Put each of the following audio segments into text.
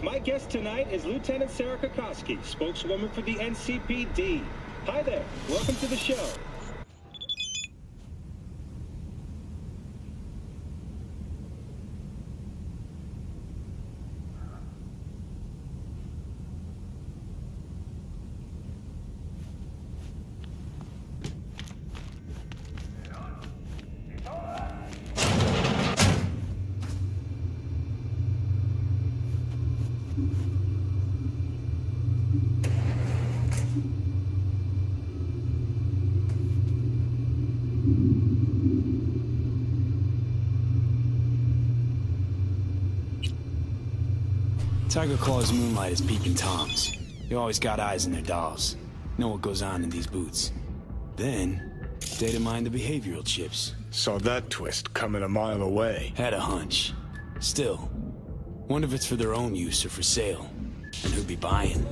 My guest tonight is Lieutenant Sarah Kokoski, spokeswoman for the NCPD. Hi there. Welcome to the show. Tiger Claw's moonlight is peeping Toms. You always got eyes in their dolls. Know what goes on in these boots. Then, data mine the behavioral chips. Saw that twist coming a mile away. Had a hunch. Still, wonder if it's for their own use or for sale. And who'd be buying.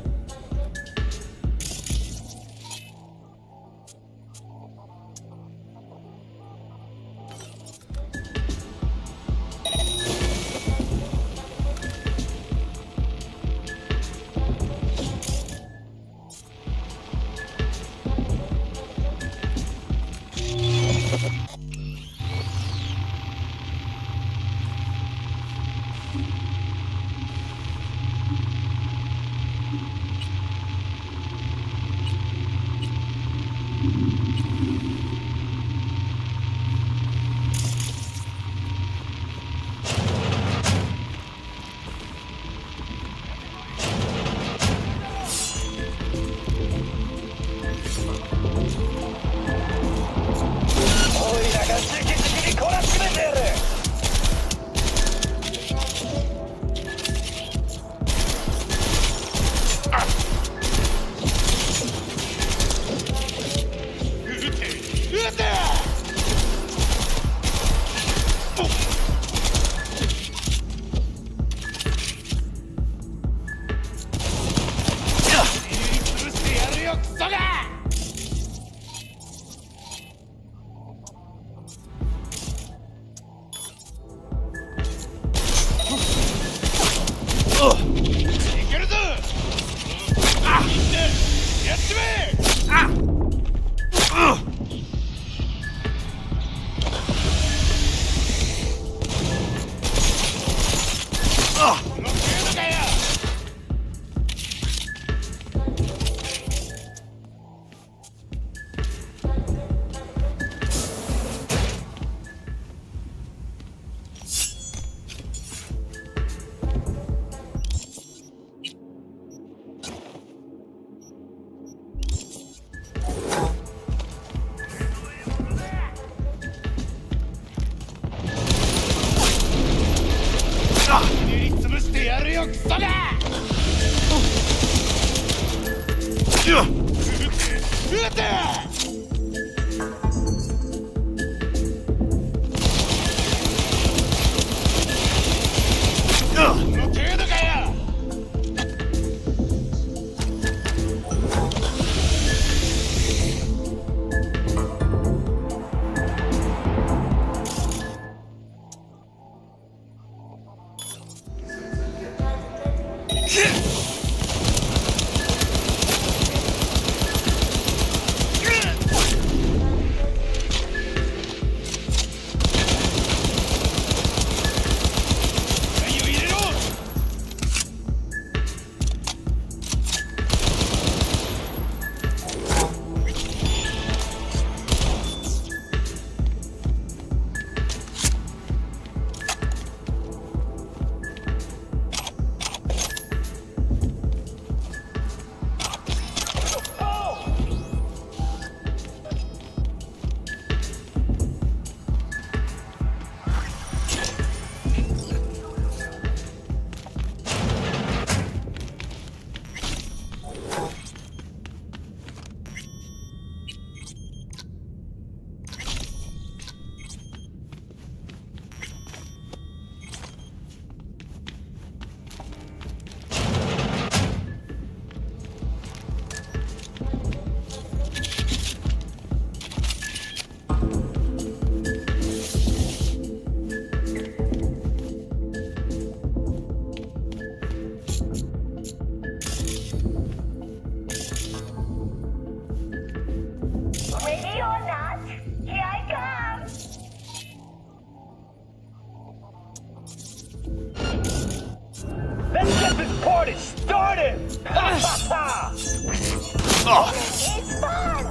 It's fun!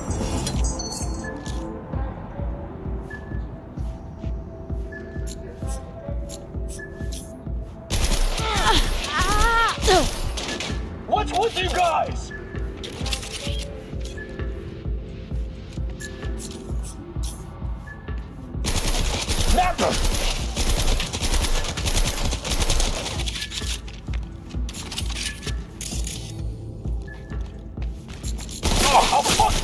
What's with you guys? Snapper! Oh, fuck!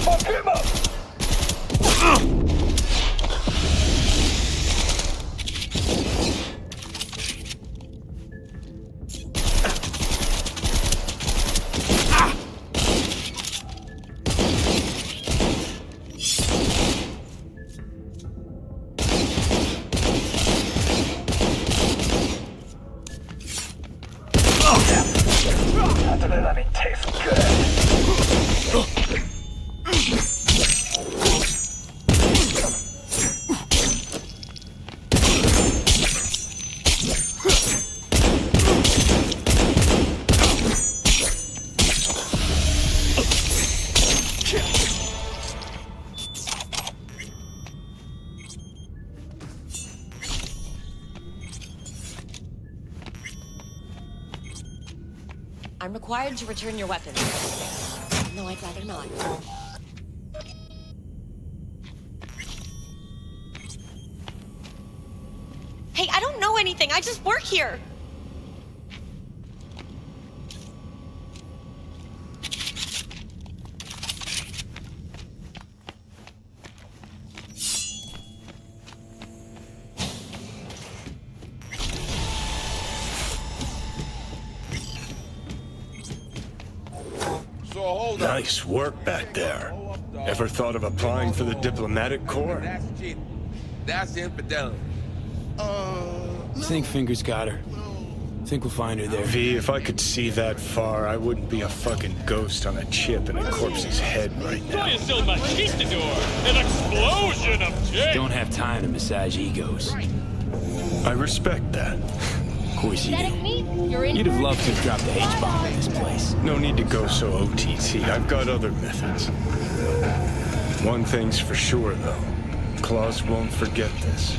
Fuck him up! Let me taste good. I'm required to return your weapons. No, I'd rather not. Hey, I don't know anything. I just work here. Nice work back there. Ever thought of applying for the diplomatic corps? That's cheap. That's infidelity. Think Fingers got her. Think we'll find her there. V, if I could see that far, I wouldn't be a fucking ghost on a chip in a corpse's head right now. Soy el machistador! An explosion of dick! Don't have time to massage egos. I respect that. Of course you do. You're in You'd have loved to have dropped the H-bomb in this place. No need to go so OTT. I've got other methods. One thing's for sure, though. Claus won't forget this.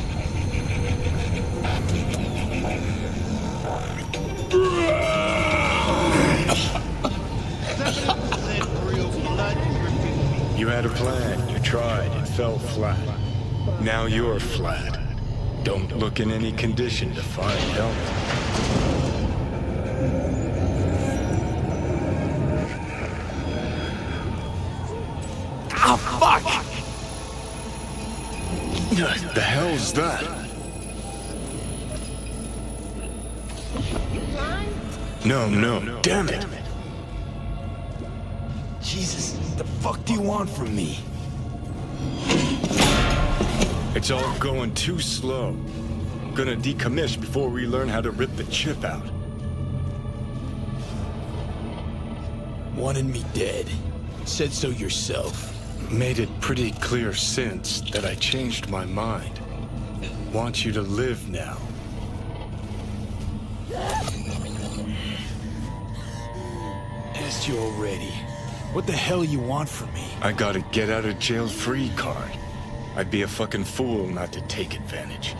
You had a plan. You tried. It fell flat. Now you're flat. Don't look in any condition to find help. Ah, fuck! The hell's that? No, damn it. Jesus, the fuck do you want from me? It's all going too slow. Gonna decommiss before we learn how to rip the chip out. Wanted me dead. Said so yourself. Made it pretty clear since that I changed my mind. Want you to live now. Asked you already. What the hell you want from me? I got a get out of jail free card. I'd be a fucking fool not to take advantage.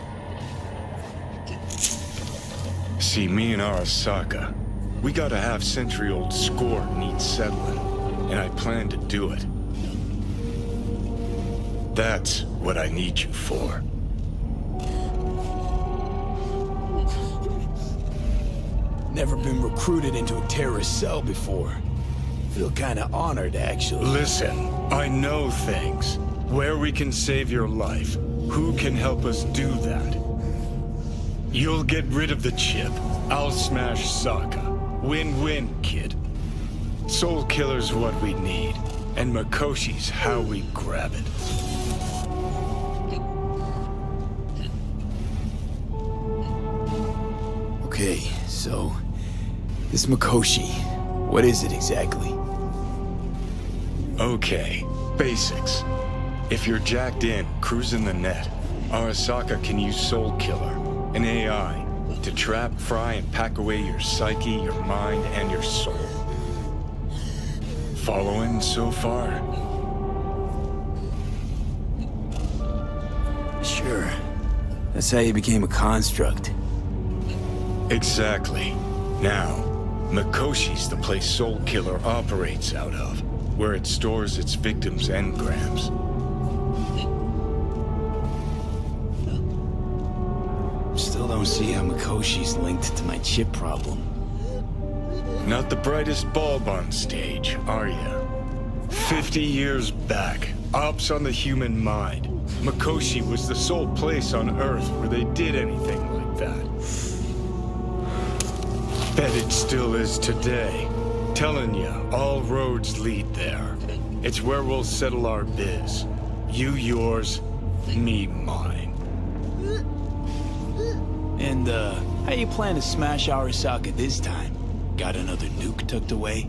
See, me and Arasaka, we got a half-century-old score needs settling, and I plan to do it. That's what I need you for. Never been recruited into a terrorist cell before. Feel kinda honored, actually. Listen, I know things. Where we can save your life. Who can help us do that? You'll get rid of the chip. I'll smash Sokka. Win-win, kid. Soul Killer's what we need, and Makoshi's how we grab it. Okay, so... this Makoshi, what is it exactly? Okay, basics. If you're jacked in, cruising the net, Arasaka can use Soul Killer, an AI, to trap, fry, and pack away your psyche, your mind, and your soul. Following so far? Sure. That's how you became a construct. Exactly. Now, Makoshi's the place Soul Killer operates out of, where it stores its victims' engrams. Still don't see how Makoshi's linked to my chip problem. Not the brightest bulb on stage, are ya? 50 years back, ops on the human mind. Makoshi was the sole place on Earth where they did anything like that. Bet it still is today. Telling ya, all roads lead there. It's where we'll settle our biz. You yours, me mine. And, how you plan to smash Arasaka this time? Got another nuke tucked away?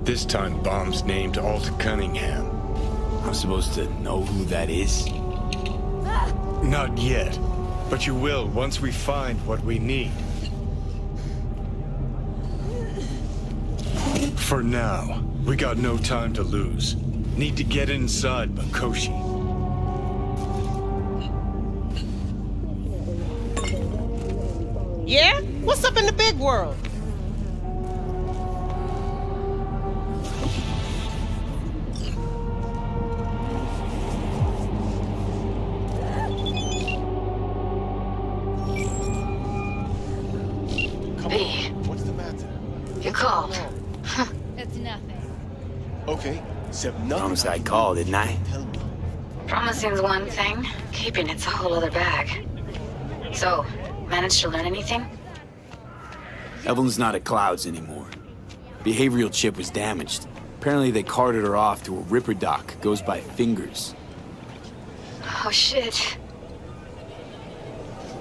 This time bomb's named Alta Cunningham. I'm supposed to know who that is? Not yet, but you will once we find what we need. For now, we got no time to lose. Need to get inside Makoshi. Yeah? What's up in the big world? B, What's the matter? you called. It's nothing. Okay, except nothing. Promise I called, didn't I? Tell me. Promising's one thing, keeping it's a whole other bag. So, managed to learn anything? Evelyn's not at Clouds anymore. Behavioral chip was damaged. Apparently they carted her off to a Ripper dock. Goes by Fingers. Oh shit.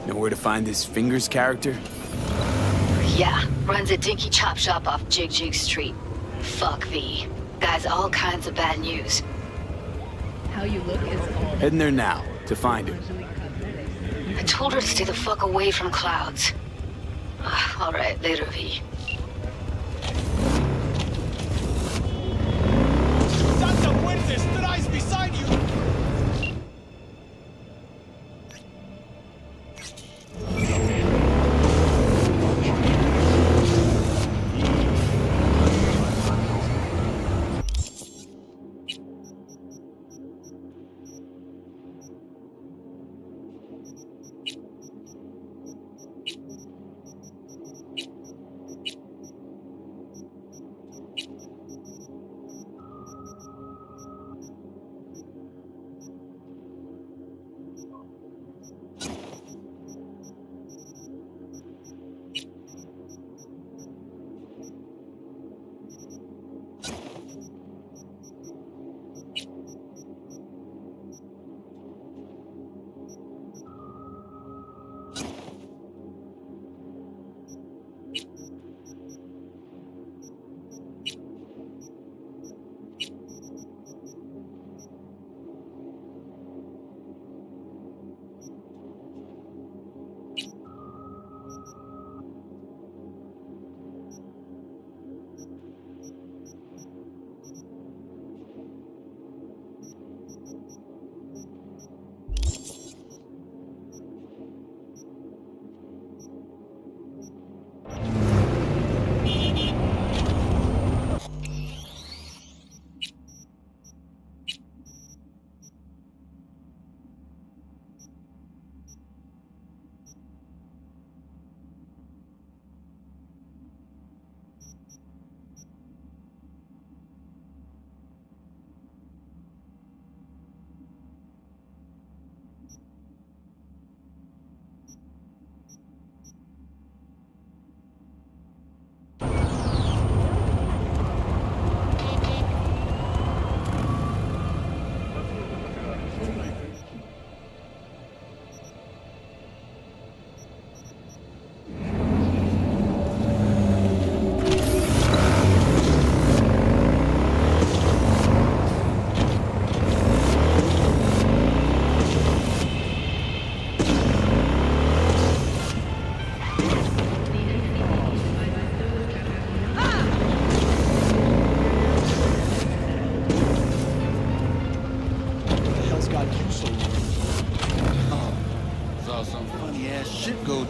Know where to find this Fingers character? Yeah, runs a dinky chop shop off Jig Jig Street. Fuck V. Guy's all kinds of bad news. How you look is all. Heading there now, to find her. I told her to stay the fuck away from Clouds. Alright, later, V. Santa Fuentes, thrice beside you!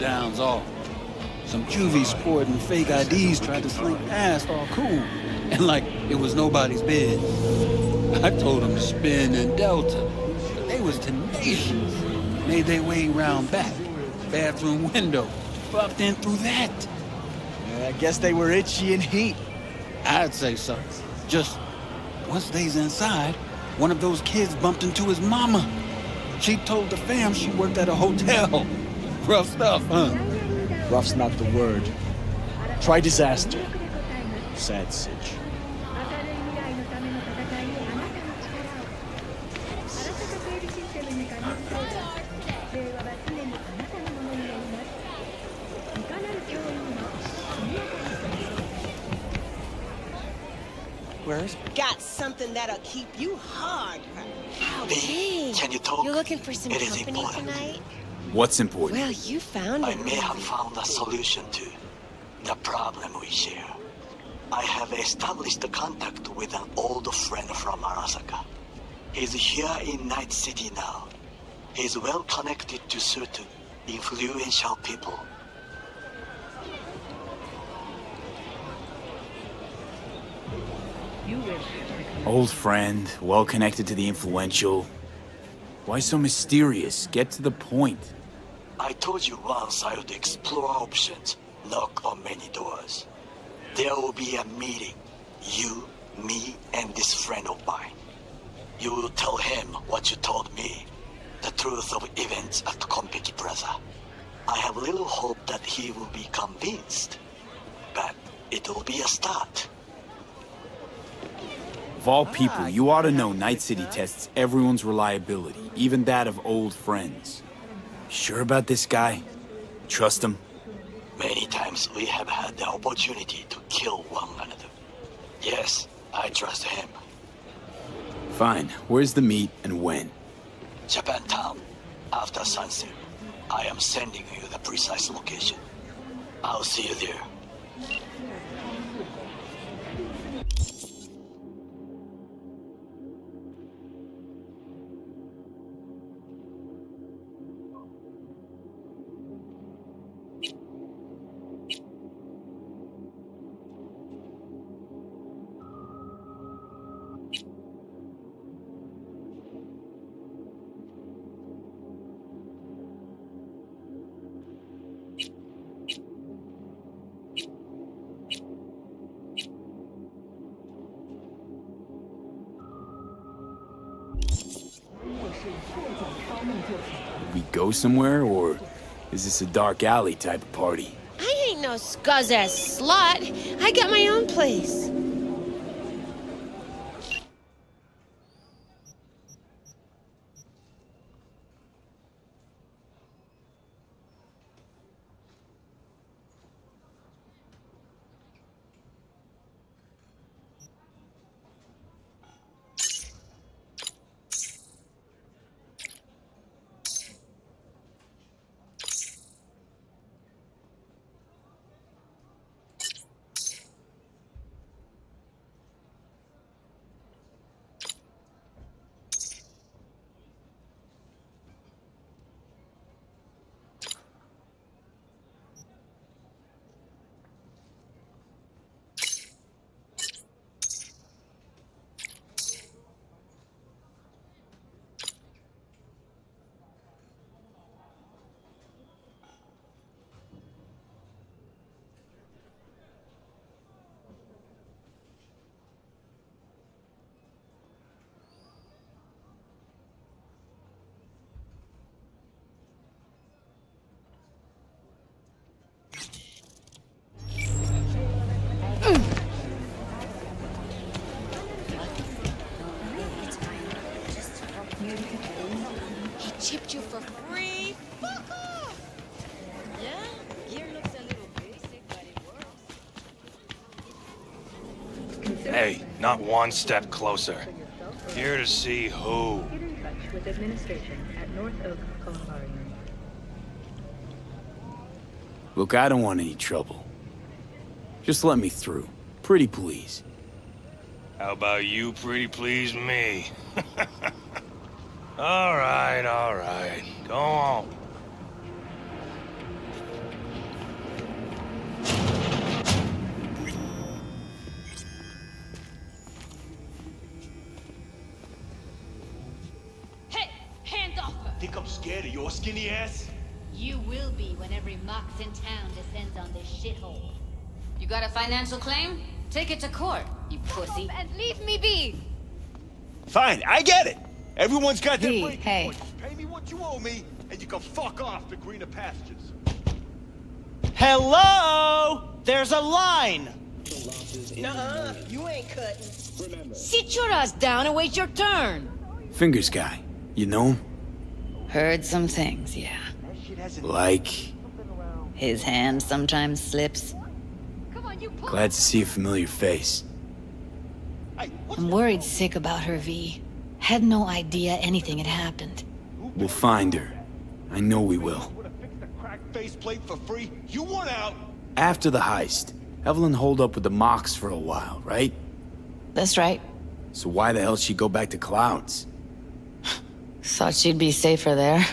downs off. Some juvie sporting fake IDs tried to slink past all cool, and like it was nobody's biz. I told them to spin in Delta, but they was tenacious. Made their way round back, bathroom window, bumped in through that. I guess they were itchy and heat. I'd say so. Just once they's inside, one of those kids bumped into his mama. She told the fam she worked at a hotel. Rough stuff, huh? Rough's not the word. Try disaster. Sad sitch. Where's got something that'll keep you hard. Hey, can you talk? You looking for some It is company important. tonight? What's important? Well, you found I it. may have found a solution to the problem we share. I have established a contact with an old friend from Arasaka. He's here in Night City now. He's well connected to certain influential people. Old friend, well connected to the influential. Why so mysterious? Get to the point. I told you once I would explore options, knock on many doors. There will be a meeting. You, me, and this friend of mine. You will tell him what you told me. The truth of events at Konpeki Plaza. I have little hope that he will be convinced. But it will be a start. Of all people, you ought to know Night City tests everyone's reliability, even that of old friends. Sure about this guy? Trust him? Many times we have had the opportunity to kill one another. Yes, I trust him. Fine. Where's the meet and when? Japantown, after sunset. I am sending you the precise location. I'll see you there. We go somewhere, or is this a dark alley type of party? I ain't no scuzz-ass slut. I got my own place. He chipped you for free? Fuck off! Yeah, gear looks a little basic, but it works. Hey, not one step closer. Here to see who. Get in touch with administration at North Oak Columbarium. Look, I don't want any trouble. Just let me through. Pretty please. How about you pretty please me? all right. Go on. your skinny ass? You will be when every mox in town descends on this shithole. You got a financial claim? Take it to court, you pussy. And leave me be! Fine, I get it. Everyone's got their V, breaking hey. points. Pay me what you owe me, and you can fuck off to greener pastures. Hello? There's a line! Nuh-uh, you ain't cutting. Sit your ass down and wait your turn. Fingers guy. You know him? Heard some things, yeah. Like... His hand sometimes slips. Glad to see a familiar face. I'm worried sick about her, V. Had no idea anything had happened. We'll find her. I know we will. Faceplate for free? You want out? After the heist, Evelyn holed up with the Mox for a while, right? That's right. So why the hell she go back to Clouds? Thought she'd be safer there.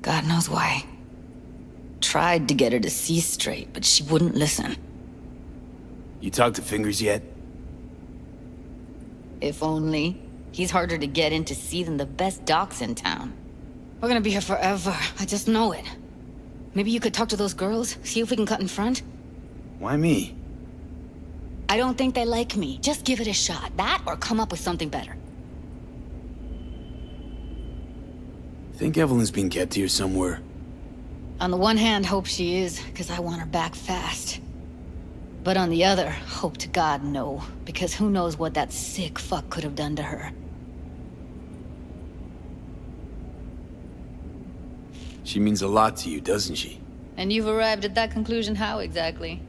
God knows why. Tried to get her to see straight, but she wouldn't listen. You talked to Fingers yet? If only. He's harder to get in to see than the best docs in town. We're gonna be here forever. I just know it. Maybe you could talk to those girls, see if we can cut in front? Why me? I don't think they like me. Just give it a shot. That or come up with something better. Think Evelyn's been kept here somewhere. On the one hand, hope she is, because I want her back fast. But on the other, hope to God no, because who knows what that sick fuck could have done to her. She means a lot to you, doesn't she? And you've arrived at that conclusion how exactly?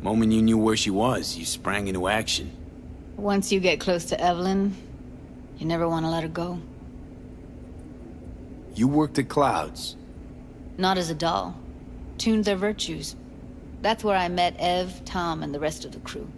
Moment you knew where she was, you sprang into action. Once you get close to Evelyn, you never want to let her go. You worked at Clouds. Not as a doll. Tuned their virtues. That's where I met Ev, Tom, and the rest of the crew.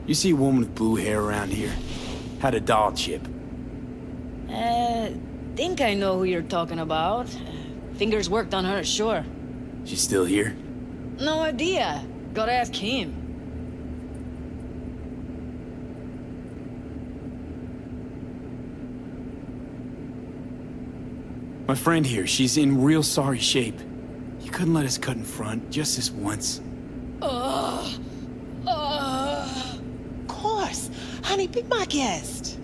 You see a woman with blue hair around here? Had a doll chip. Think I know who you're talking about. Fingers worked on her, sure. She's still here? No idea. Gotta ask him. My friend here, she's in real sorry shape. You couldn't let us cut in front, just this once. Of course. Honey, be my guest.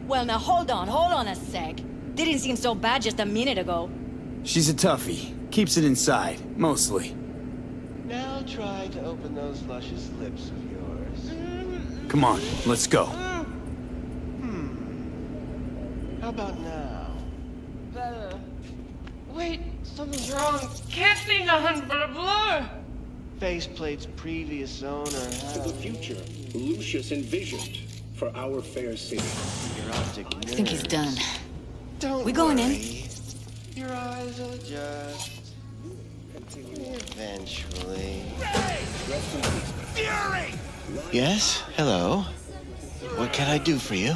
Well, now hold on a sec. Didn't seem so bad just a minute ago. She's a toughie. Keeps it inside, mostly. Now try to open those luscious lips of yours. Come on, let's go. How about now? Better. Wait, something's wrong. Can't be nothing but a blur. Faceplate's previous owner To the future, Lucius envisioned for our fair city. Your optic I think he's done. Don't We going in? worry. Your eyes will adjust. Eventually. Fury! Yes? Hello? What can I do for you?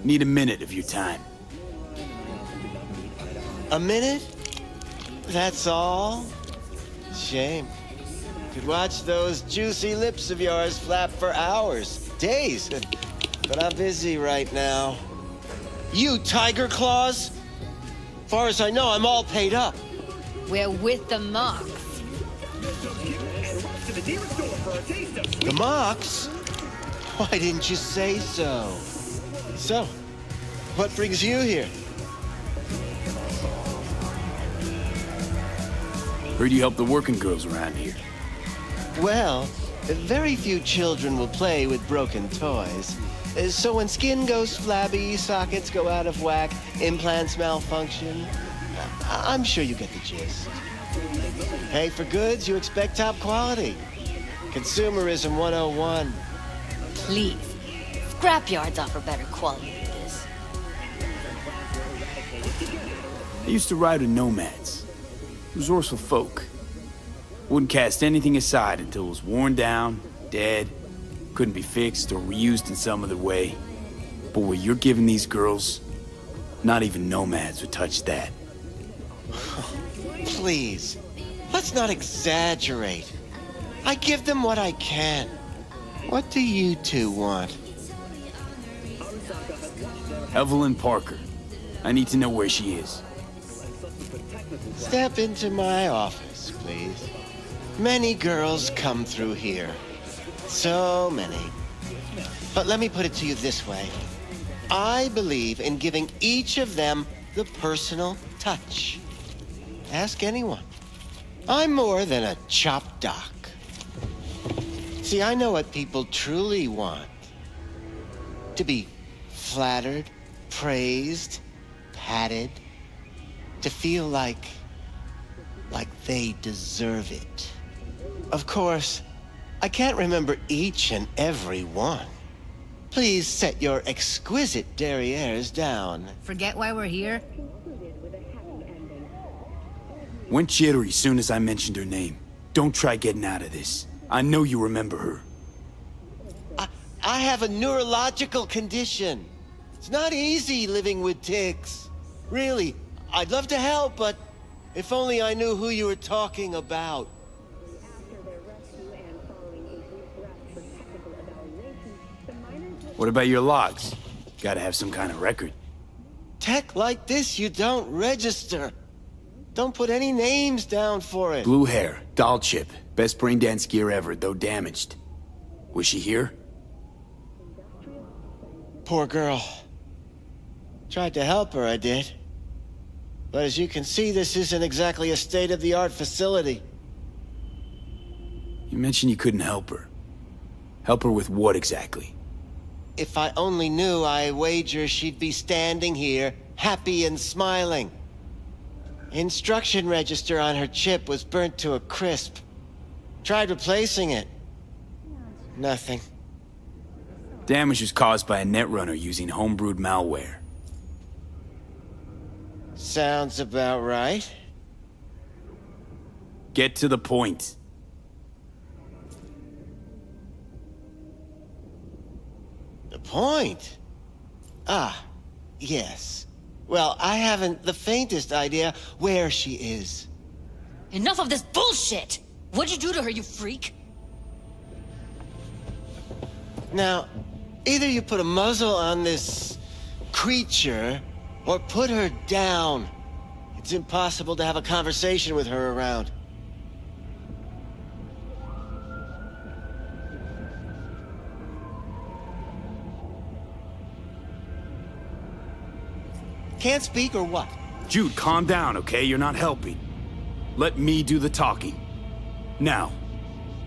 Need a minute of your time. A minute? That's all? Shame. Could watch those juicy lips of yours flap for hours, days. But I'm busy right now. You, Tiger Claws? Far as I know, I'm all paid up. We're with the Mox. The Mox? Why didn't you say so? So, what brings you here? Heard you help the working girls around here. Well, very few children will play with broken toys. So when skin goes flabby, sockets go out of whack, implants malfunction, I'm sure you get the gist. Pay for goods, you expect top quality. Consumerism 101. Please. Scrapyards offer better quality than this. I used to ride with nomads. Resourceful folk. Wouldn't cast anything aside until it was worn down, dead, couldn't be fixed or reused in some other way. But what you're giving these girls, not even nomads would touch that. Please, let's not exaggerate. I give them what I can. What do you two want? Evelyn Parker. I need to know where she is. Step into my office, please. Many girls come through here. So many. But let me put it to you this way. I believe in giving each of them the personal touch. Ask anyone. I'm more than a chop doc. See, I know what people truly want. To be flattered, praised, patted. To feel like they deserve it. Of course, I can't remember each and every one. Please set your exquisite derrieres down. Forget why we're here? Went jittery soon as I mentioned her name. Don't try getting out of this. I know you remember her. I have a neurological condition. It's not easy living with tics. Really, I'd love to help, but if only I knew who you were talking about. What about your logs? Gotta have some kind of record. Tech like this, you don't register. Don't put any names down for it. Blue hair, doll chip, best brain dance gear ever, though damaged. Was she here? Poor girl. Tried to help her, I did. But as you can see, this isn't exactly a state-of-the-art facility. You mentioned you couldn't help her. Help her with what exactly? If I only knew, I wager she'd be standing here, happy and smiling. Instruction register on her chip was burnt to a crisp. Tried replacing it. Nothing. Damage was caused by a netrunner using homebrewed malware. Sounds about right. Get to the point. The point? Ah, yes. Well, I haven't the faintest idea where she is. Enough of this bullshit! What'd you do to her, you freak? Now, either you put a muzzle on this creature, or put her down. It's impossible to have a conversation with her around. Can't speak or what? Jude, calm down, okay? You're not helping. Let me do the talking. Now,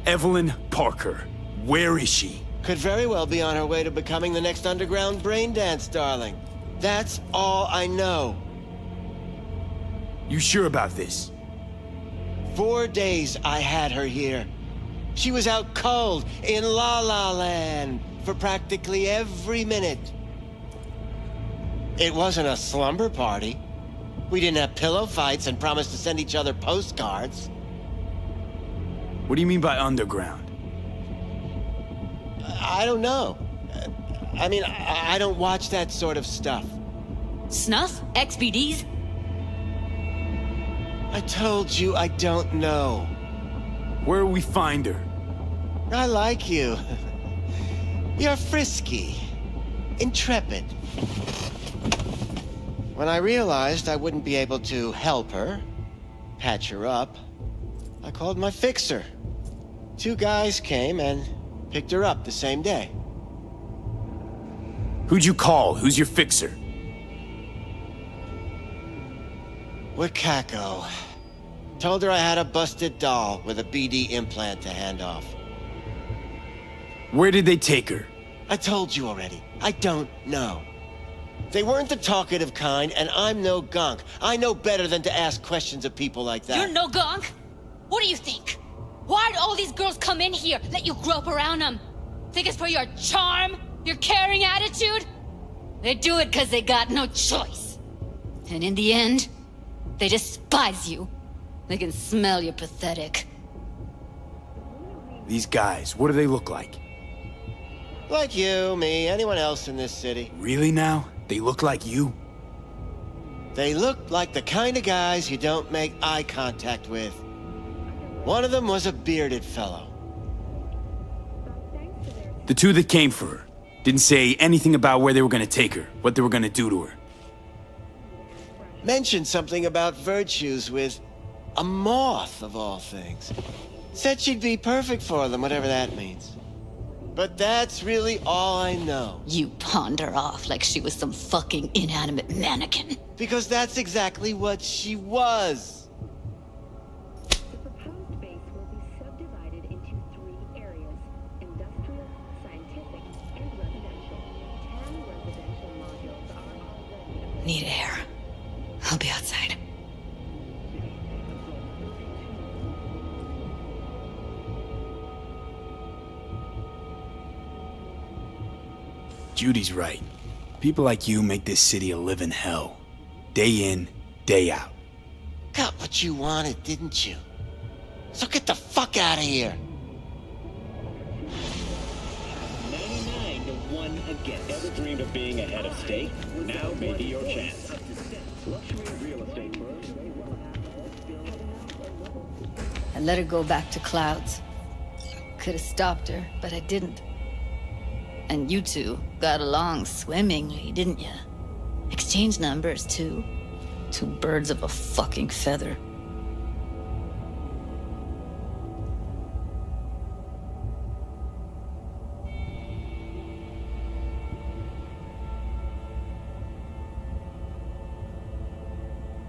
Evelyn Parker, where is she? Could very well be on her way to becoming the next underground brain dance darling. That's all I know. You sure about this? 4 days I had her here. She was out cold in La La Land for practically every minute. It wasn't a slumber party. We didn't have pillow fights and promised to send each other postcards. What do you mean by underground? I don't know. I mean, I don't watch that sort of stuff. Snuff? XBDs? I told you I don't know. Where will we find her? I like you. You're frisky. Intrepid. When I realized I wouldn't be able to help her, patch her up, I called my fixer. 2 guys came and picked her up the same day. Who'd you call? Who's your fixer? Wakako. Told her I had a busted doll with a BD implant to hand off. Where did they take her? I told you already. I don't know. They weren't the talkative kind, and I'm no gunk. I know better than to ask questions of people like that. You're no gunk? What do you think? Why'd all these girls come in here, let you grope around them? Think it's for your charm? Your caring attitude? They do it because they got no choice. And in the end, they despise you. They can smell you're pathetic. These guys, what do they look like? Like you, me, anyone else in this city. Really now? They look like you? They look like the kind of guys you don't make eye contact with. One of them was a bearded fellow. The two that came for her didn't say anything about where they were gonna take her, what they were gonna do to her. Mentioned something about virtues with a moth, of all things. Said she'd be perfect for them, whatever that means. But that's really all I know. You pawned her off like she was some fucking inanimate mannequin. Because that's exactly what she was. The proposed base will be subdivided into 3 areas: industrial, scientific, and residential. 10 residential modules are already. Need air. I'll be outside. Judy's right. People like you make this city a living hell. Day in, day out. Got what you wanted, didn't you? So get the fuck out of here. 99 to 1 against. Ever dreamed of being a head of state? Now may be your chance. Luxury real estate firms. I let her go back to Clouds. Could have stopped her, but I didn't. And you two got along swimmingly, didn't ya? Exchanged numbers, too. 2 birds of a fucking feather.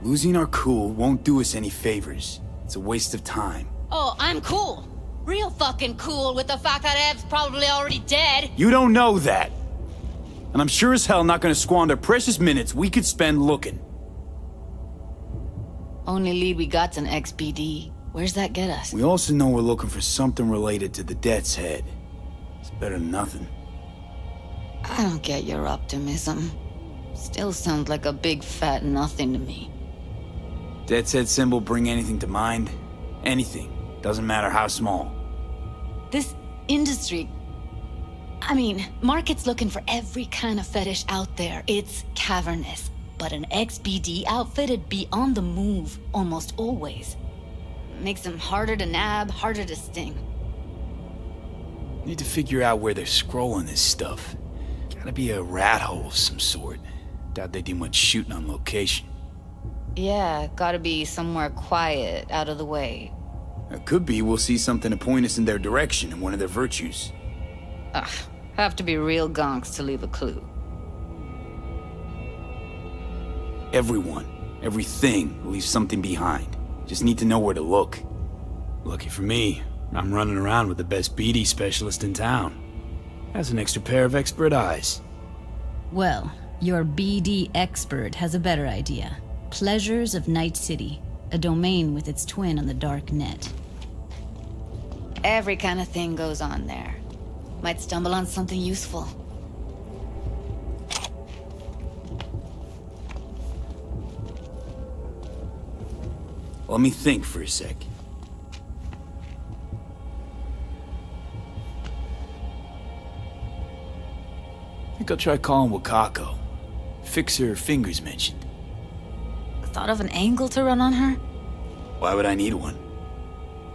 Losing our cool won't do us any favors. It's a waste of time. Oh, I'm cool. Real fucking cool with the fact that Ev's probably already dead. You don't know that. And I'm sure as hell not gonna squander precious minutes we could spend looking. Only lead we got's an XBD. Where's that get us? We also know we're looking for something related to the Death's Head. It's better than nothing. I don't get your optimism. Still sounds like a big fat nothing to me. Death's Head symbol bring anything to mind? Anything. Doesn't matter how small. This industry... I mean, market's looking for every kind of fetish out there. It's cavernous. But an XBD outfit'd be on the move almost always. Makes them harder to nab, harder to sting. Need to figure out where they're scrolling this stuff. Gotta be a rat hole of some sort. Doubt they do much shooting on location. Yeah, gotta be somewhere quiet, out of the way. It could be we'll see something to point us in their direction in one of their virtues. Ugh, have to be real gonks to leave a clue. Everyone, everything leaves something behind. Just need to know where to look. Lucky for me, I'm running around with the best BD specialist in town. Has an extra pair of expert eyes. Well, your BD expert has a better idea. Pleasures of Night City, a domain with its twin on the dark net. Every kind of thing goes on there. Might stumble on something useful. Let me think for a sec. I think I'll try calling Wakako. Fix her fingers mentioned. Thought of an angle to run on her? Why would I need one?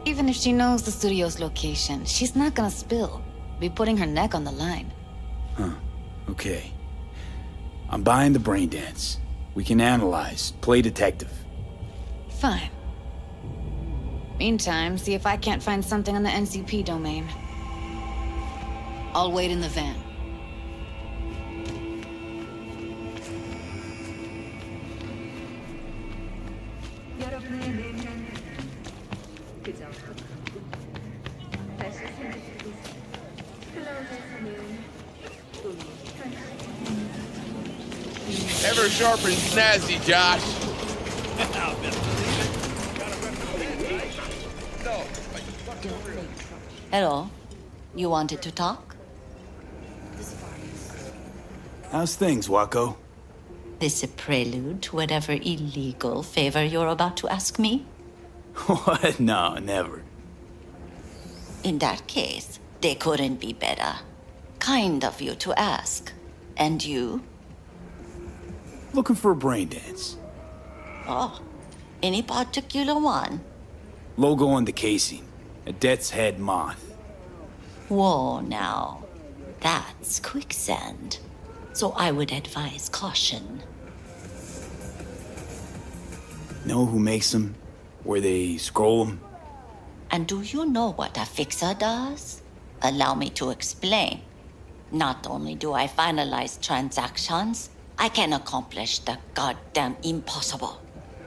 Even if she knows the studio's location, she's not gonna spill. Be putting her neck on the line. Huh. Okay. I'm buying the brain dance. We can analyze, play detective. Fine. Meantime, see if I can't find something on the NCP domain. I'll wait in the van. Ever sharp and snazzy, Josh. Hello. You wanted to talk? How's things, Wako? This a prelude to whatever illegal favor you're about to ask me? What? No, never. In that case, they couldn't be better. Kind of you to ask. And you? Looking for a brain dance. Oh, any particular one? Logo on the casing. A death's head moth. Whoa, now. That's quicksand. So I would advise caution. Know who makes them? Where they scroll them? And do you know what a fixer does? Allow me to explain. Not only do I finalize transactions, I can accomplish the goddamn impossible.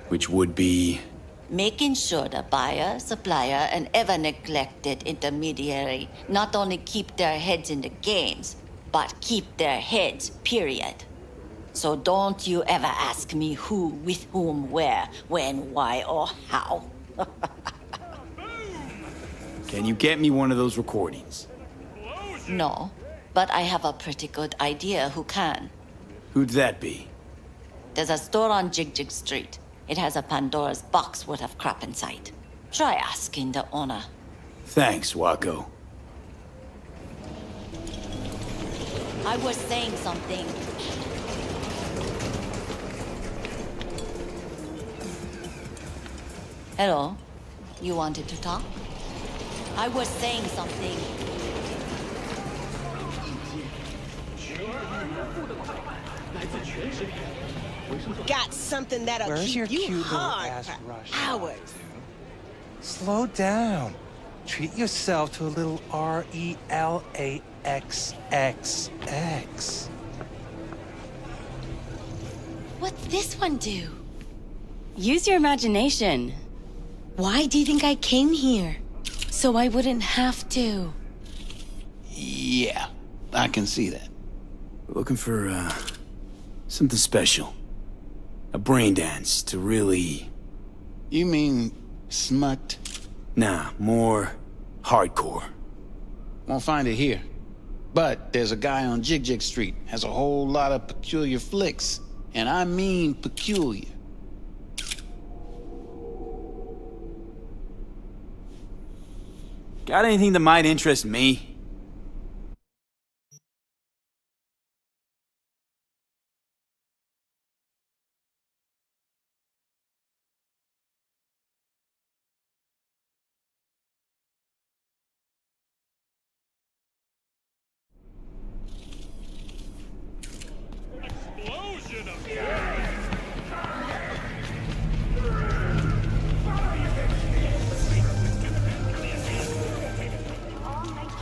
Which would be... Making sure the buyer, supplier, and ever neglected intermediary not only keep their heads in the games, but keep their heads, period. So don't you ever ask me who, with whom, where, when, why, or how. Can you get me one of those recordings? No, but I have a pretty good idea who can. Who'd that be? There's a store on Jig Street. It has a Pandora's box worth of crap inside. Try asking the owner. Thanks, Wako. I was saying something. Hello? You wanted to talk? I was saying something. Got something that'll Where's keep your you cute little hard ass for rush? hours. Slow down. Treat yourself to a little RELAXXX. What's this one do? Use your imagination. Why do you think I came here? So I wouldn't have to. Yeah, I can see that. Looking for, something special. A brain dance to really... You mean smut? Nah, more hardcore. Won't find it here. But there's a guy on Jig Street, has a whole lot of peculiar flicks. And I mean peculiar. Got anything that might interest me? Explosion of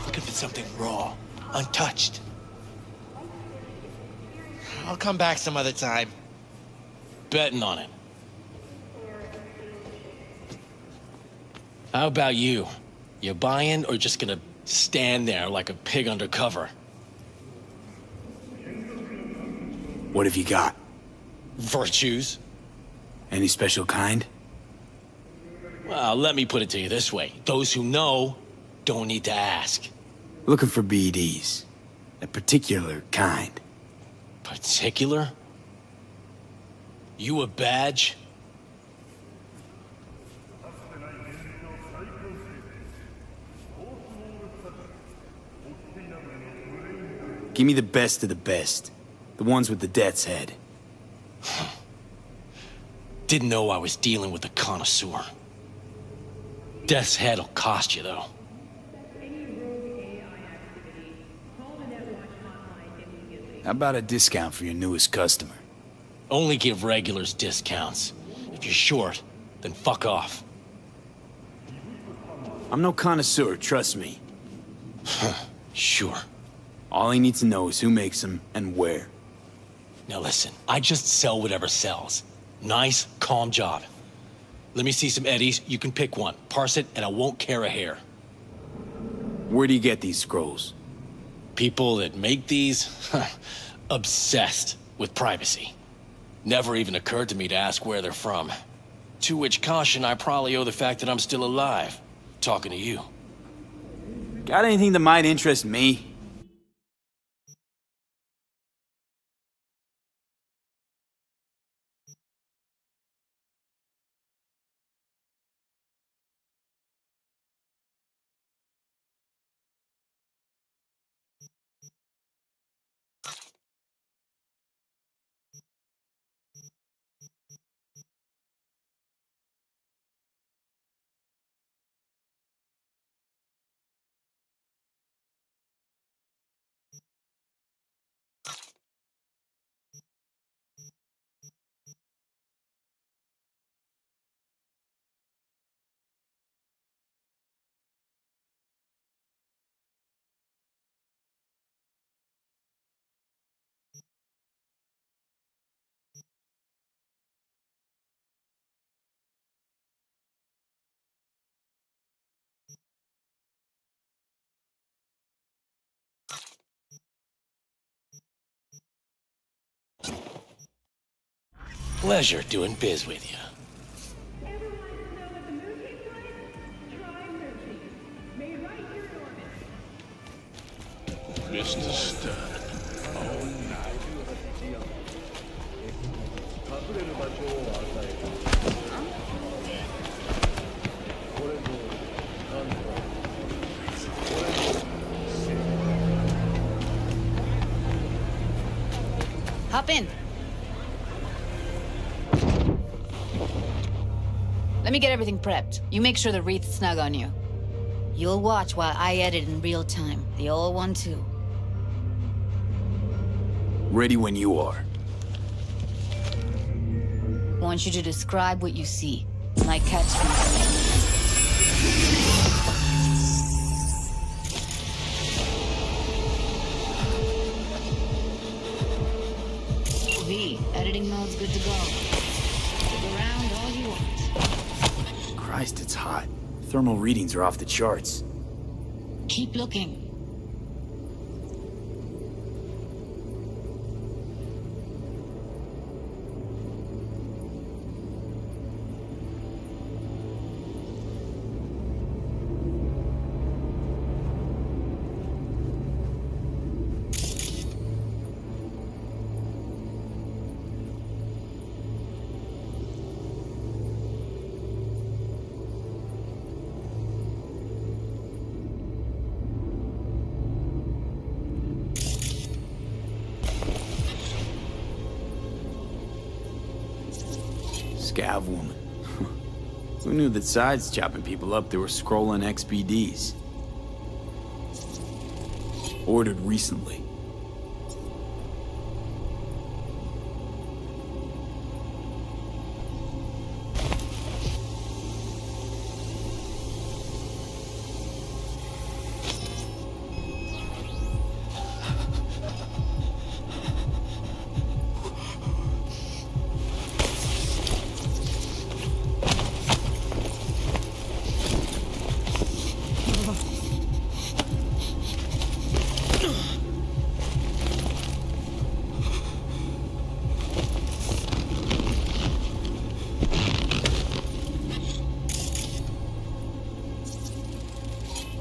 Looking for something raw, untouched. I'll come back some other time. Betting on it. How about you? You buying or just gonna stand there like a pig undercover? What have you got? Virtues? Any special kind? Well, let me put it to you this way. Those who know don't need to ask. Looking for BDs. A particular kind. Particular? You a badge? Give me the best of the best. The ones with the death's head. Didn't know I was dealing with a connoisseur. Death's head'll cost you, though. How about a discount for your newest customer? Only give regulars discounts. If you're short, then fuck off. I'm no connoisseur, trust me. Sure. All I need to know is who makes them and where. Now listen, I just sell whatever sells. Nice, calm job. Let me see some eddies, you can pick one. Parse it, and I won't care a hair. Where do you get these scrolls? People that make these, obsessed with privacy. Never even occurred to me to ask where they're from. To which caution I probably owe the fact that I'm still alive, talking to you. Got anything that might interest me? Pleasure doing biz with you. Mr. Stud. Oh, night. Hop in. Let me get everything prepped. You make sure the wreath's snug on you. You'll watch while I edit in real time. The old one, too. Ready when you are. Want you to describe what you see. My catchphrase. V, editing mode's good to go. Stick around all you want. Christ, it's hot. Thermal readings are off the charts. Keep looking. Scav woman. Who knew that sides chopping people up, they were scrolling XBDs? Ordered recently.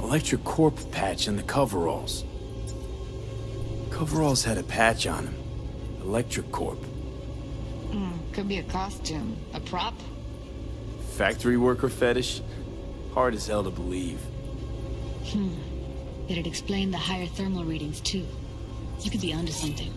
Electric Corp patch on the coveralls. Coveralls had a patch on them. Electric Corp. Could be a costume. A prop? Factory worker fetish? Hard as hell to believe. It'd explain the higher thermal readings, too. You could be onto something.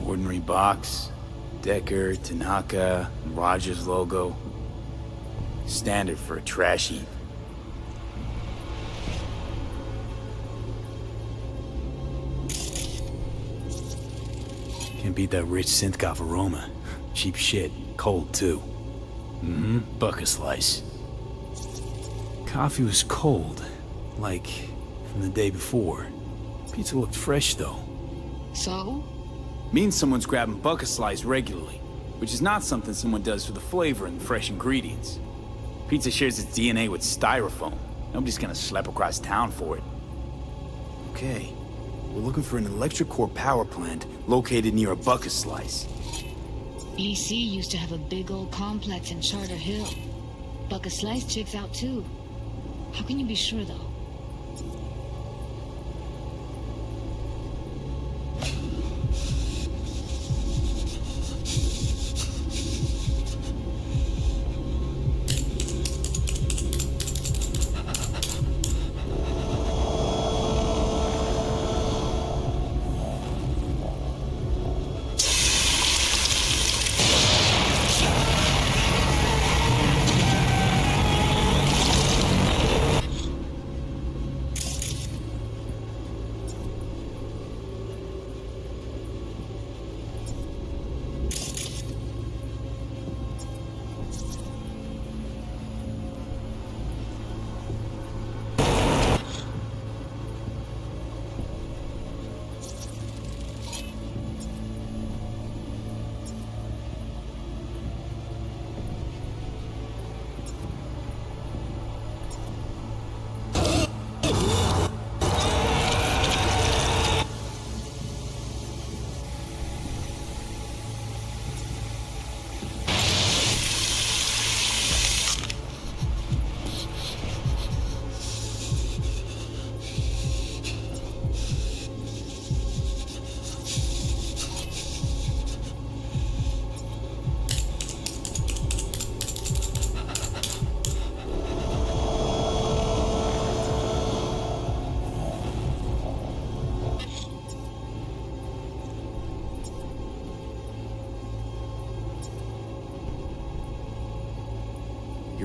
Ordinary box, Decker, Tanaka, and Rogers logo. Standard for a trash heap. Can't beat that rich synth-goth aroma. Cheap shit, cold too. Bucket slice. Coffee was cold, like from the day before. Pizza looked fresh though. So? Means someone's grabbing bucket slice regularly, which is not something someone does for the flavor and the fresh ingredients. Pizza shares its DNA with styrofoam. Nobody's gonna slap across town for it. Okay, we're looking for an electric core power plant located near a bucket slice. EC used to have a big old complex in Charter Hill. Bucket Slice checks out too. How can you be sure though?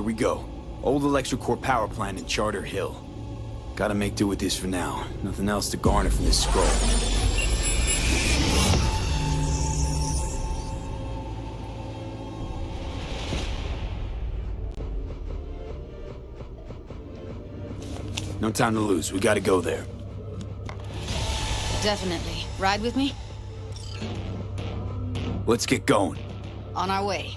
we go. Old ElectroCore power plant in Charter Hill. Gotta make do with this for now. Nothing else to garner from this scroll. No time to lose. We gotta go there. Definitely. Ride with me? Let's get going. On our way.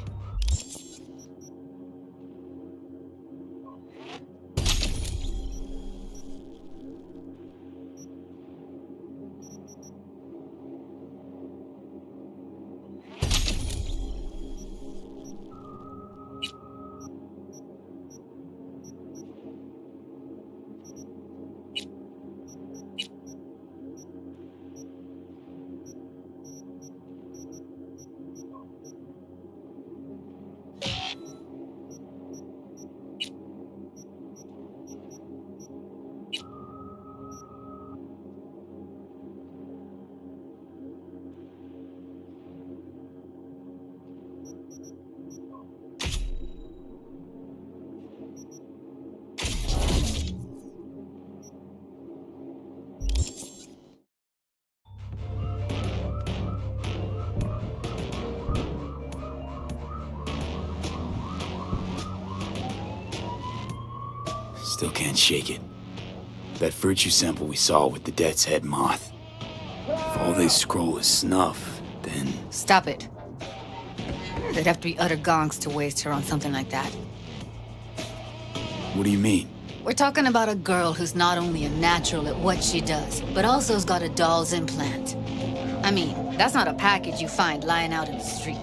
Still can't shake it. That virtue sample we saw with the Death's Head moth. If all they scroll is snuff, then... Stop it. They'd have to be utter gonks to waste her on something like that. What do you mean? We're talking about a girl who's not only a natural at what she does, but also has got a doll's implant. I mean, that's not a package you find lying out in the street.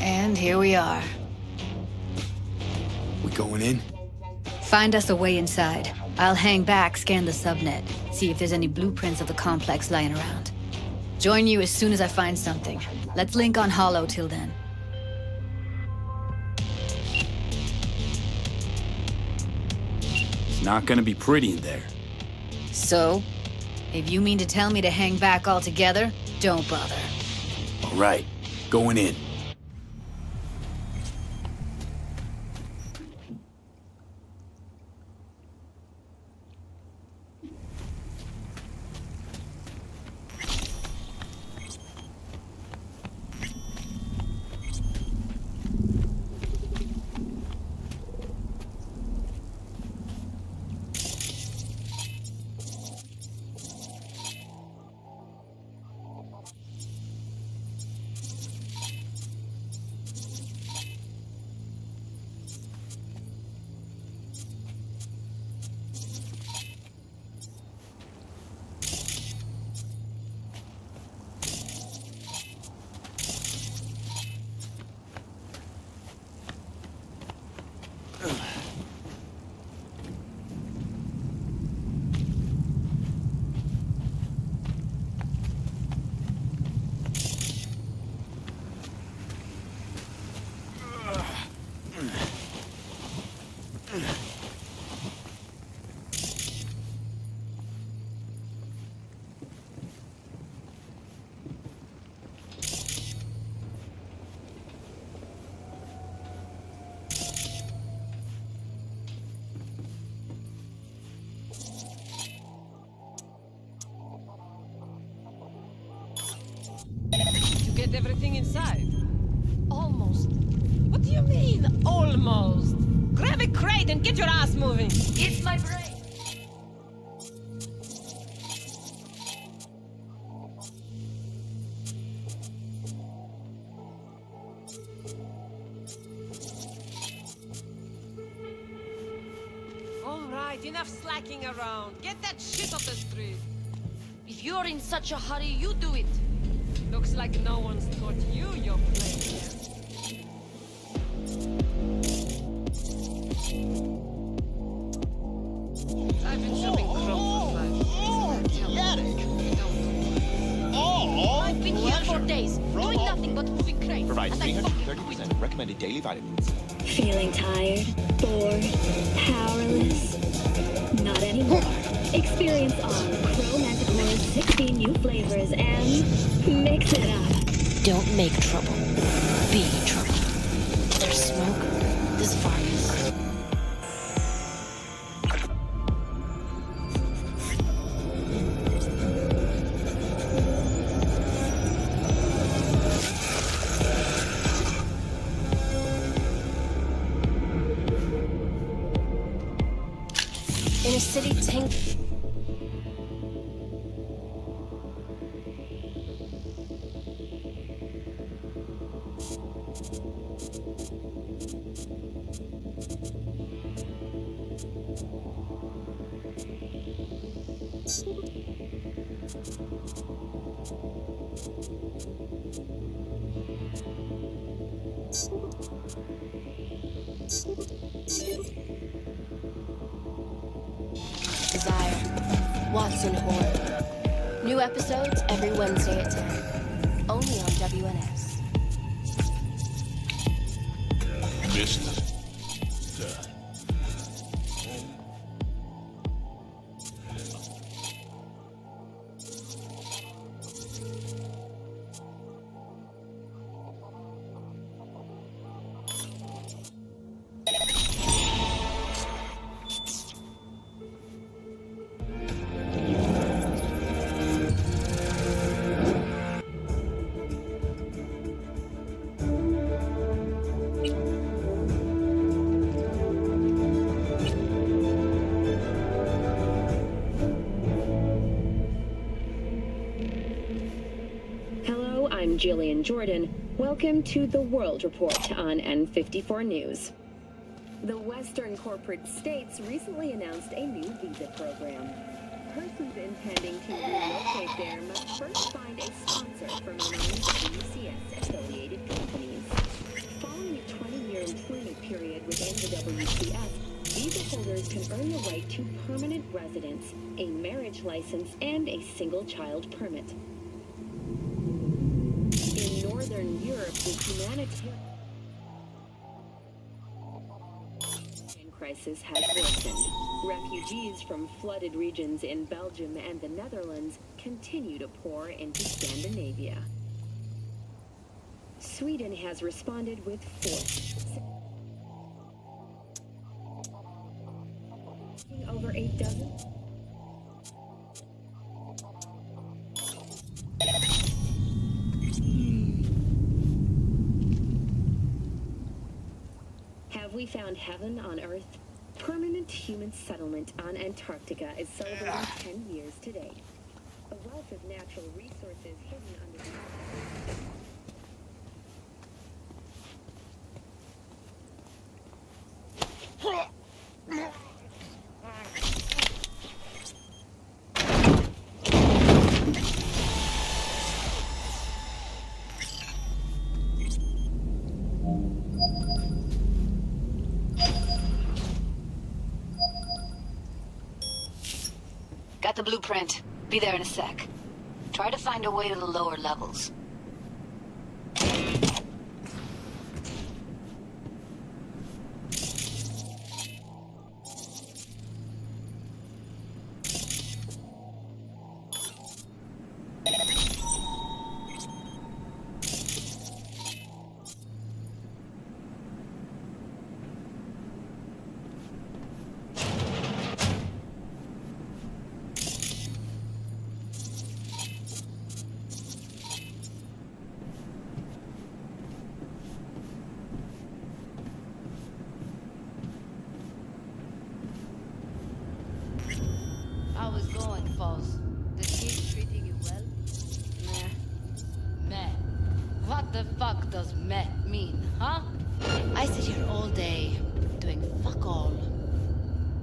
And here we are. We going in? Find us a way inside. I'll hang back, scan the subnet, see if there's any blueprints of the complex lying around. Join you as soon as I find something. Let's link on Hollow till then. It's not gonna be pretty in there. So? If you mean to tell me to hang back altogether, don't bother. All right, going in. get everything inside. Almost. What do you mean, almost? Grab a crate and get your ass moving. It's my brain. All right, enough slacking around. Get that shit off the street. If you're in such a hurry, you do it. Looks like no one's taught you your place yet. I've been shopping chrome for 5 years. I've been here for days, doing nothing but moving crates. Provides and I 330% recommended daily vitamins. Feeling tired, bored, powerless? Not anymore. Experience all Crow Manticore's 16 new flavors and mix it up. Don't make trouble. Be trouble. There's smoke. There's fire. In a city tank. Desire. Watson Horn. New episodes every Wednesday at 10. Only on WNS. Missed. Hello, I'm Jillian Jordan. Welcome to the World Report on N54 News. The Western corporate states recently announced a new visa program. Persons intending to relocate there must first find a sponsor from among WCS-affiliated companies. Following a 20-year employment period within the WCS, visa holders can earn the right to permanent residence, a marriage license, and a single-child permit. In Northern Europe, the humanitarian crisis has worsened. Refugees from flooded regions in Belgium and the Netherlands continue to pour into Scandinavia. Sweden has responded with force. Over 8 dozen. Have we found heaven on Earth? Permanent human settlement on Antarctica is celebrating 10 years today. A wealth of natural resources hidden under the Got the blueprint. Be there in a sec. Try to find a way to the lower levels. What the fuck does met mean, huh? I sit here all day, doing fuck all.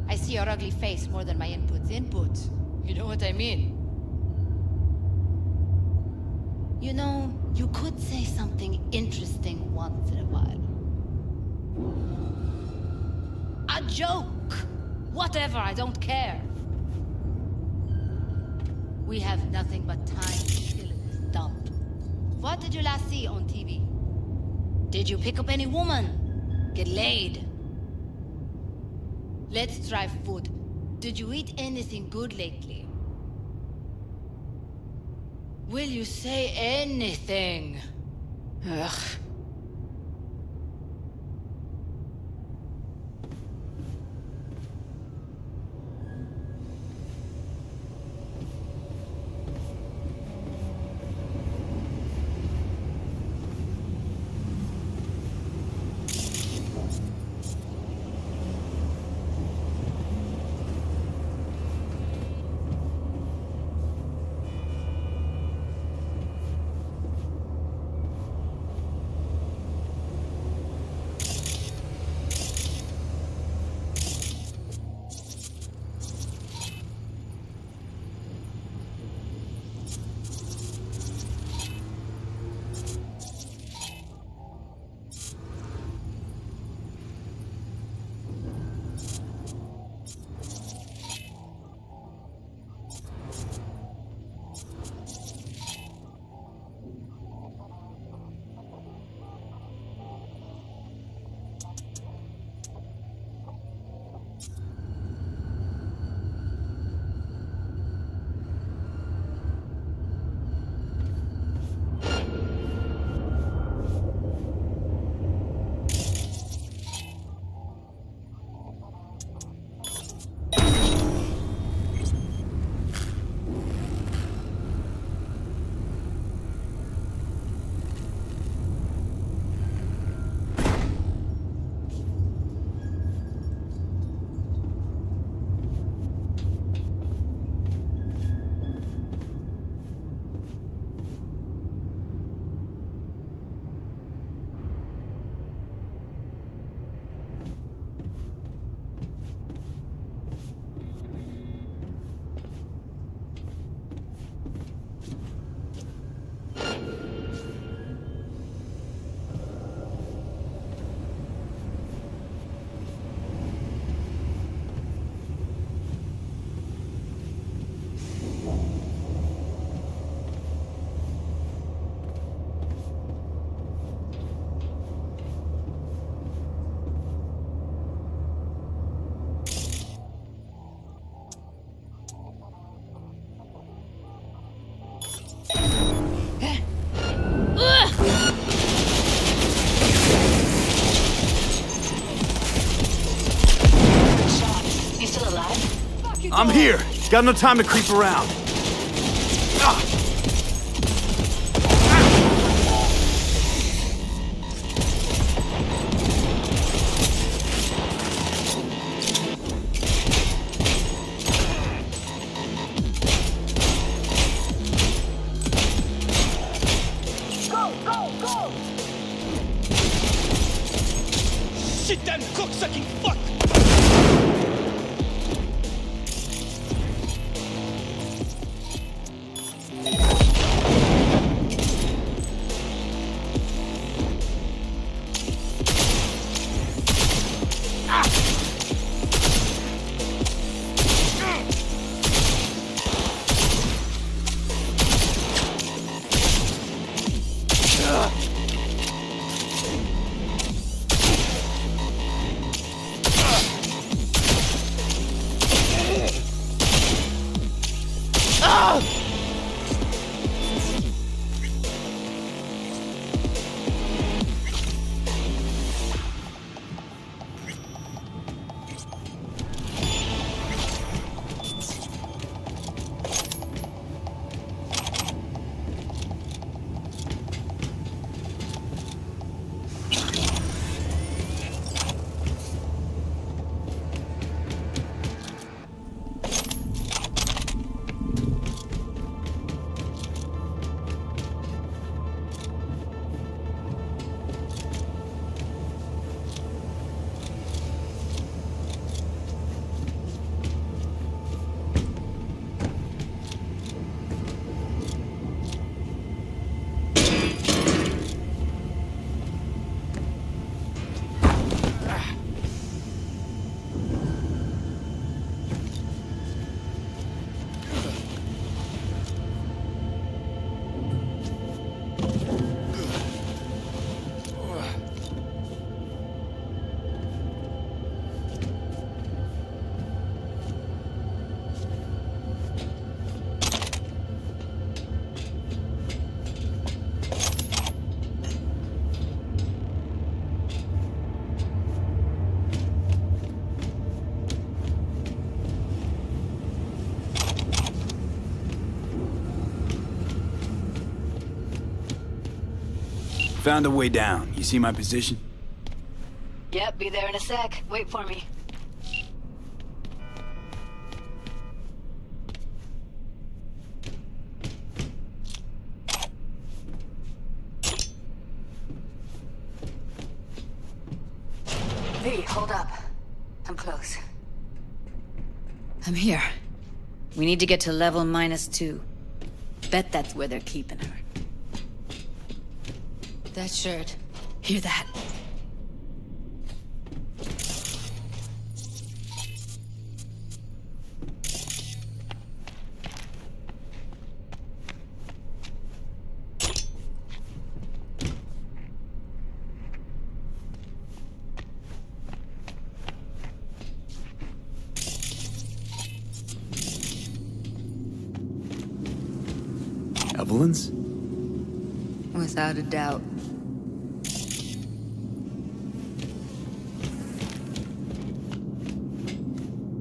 I see your ugly face more than my input's input. You know what I mean? You know, you could say something interesting once in a while. A joke! Whatever, I don't care. We have nothing but time to chill in this dump. What did you last see on TV? Did you pick up any woman? Get laid? Let's try food. Did you eat anything good lately? Will you say anything? Ugh. I'm here. Got no time to creep around. Shit, that cocksucking fuck! found a way down. You see my position? Yep, be there in a sec. Wait for me. V, hold up. I'm close. I'm here. We need to get to level -2. Bet that's where they're keeping her. That shirt. Hear that? Evelyn's? Without a doubt.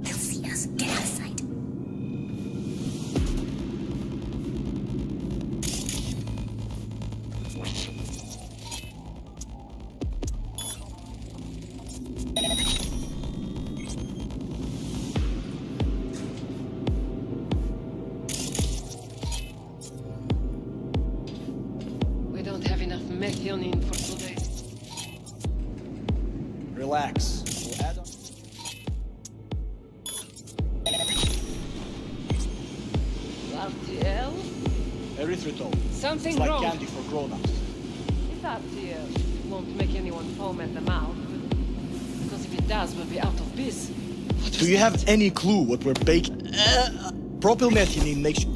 They'll see us. Get out of sight. We don't have enough methionine for today. Relax. We'll add on. RTL? Erythritol. Something it's like wrong. candy for grown-ups. If RTL won't make anyone foam at the mouth, because if it does, we'll be out of biz. Do you have any clue what we're baking? Propylmethionine makes you...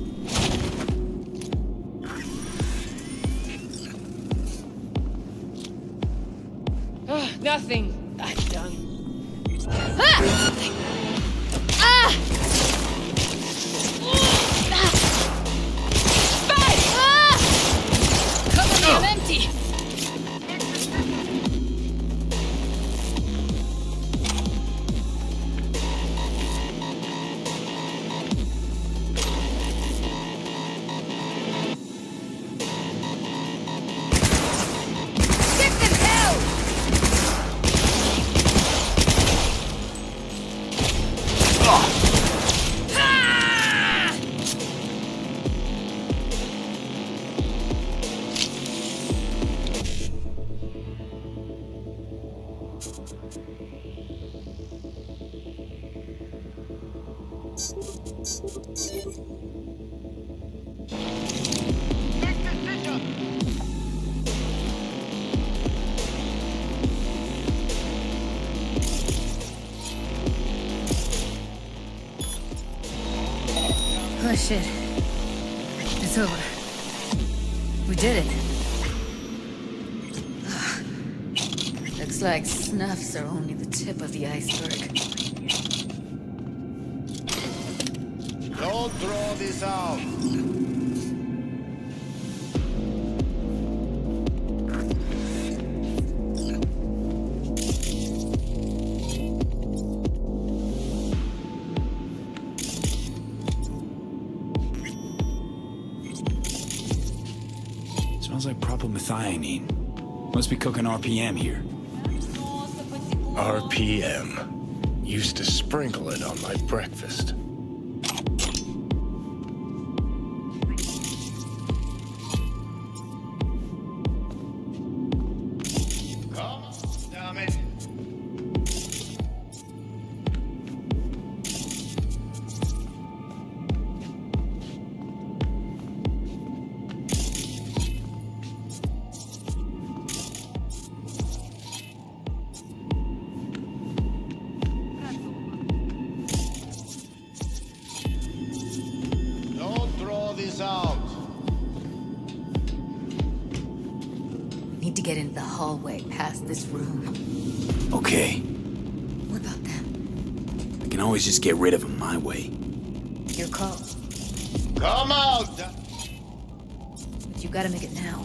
Nothing. I'm done. Cover me, I'm empty! Oh shit. It's over. We did it. Ugh. Looks like snuffs are only the tip of the iceberg. Don't throw this out. Smells like propylmethionine. Must be cooking RPM here. RPM. Used to sprinkle it on my breakfast. Damn it. Don't throw this out. Need to get into the hallway past this room. Okay. What about them? I can always just get rid of them my way. Your call. Come out. But you gotta make it now.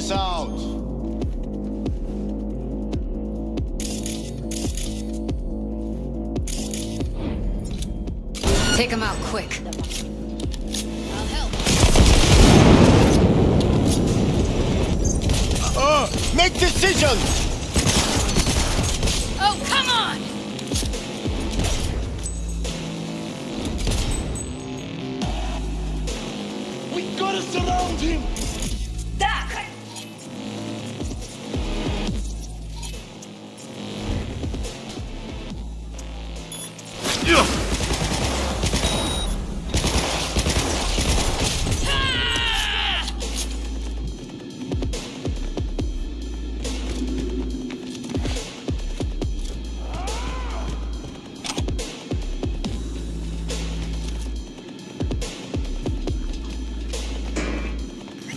this out. Take him out quick. I'll help. Make decisions! Oh, come on! We gotta surround him!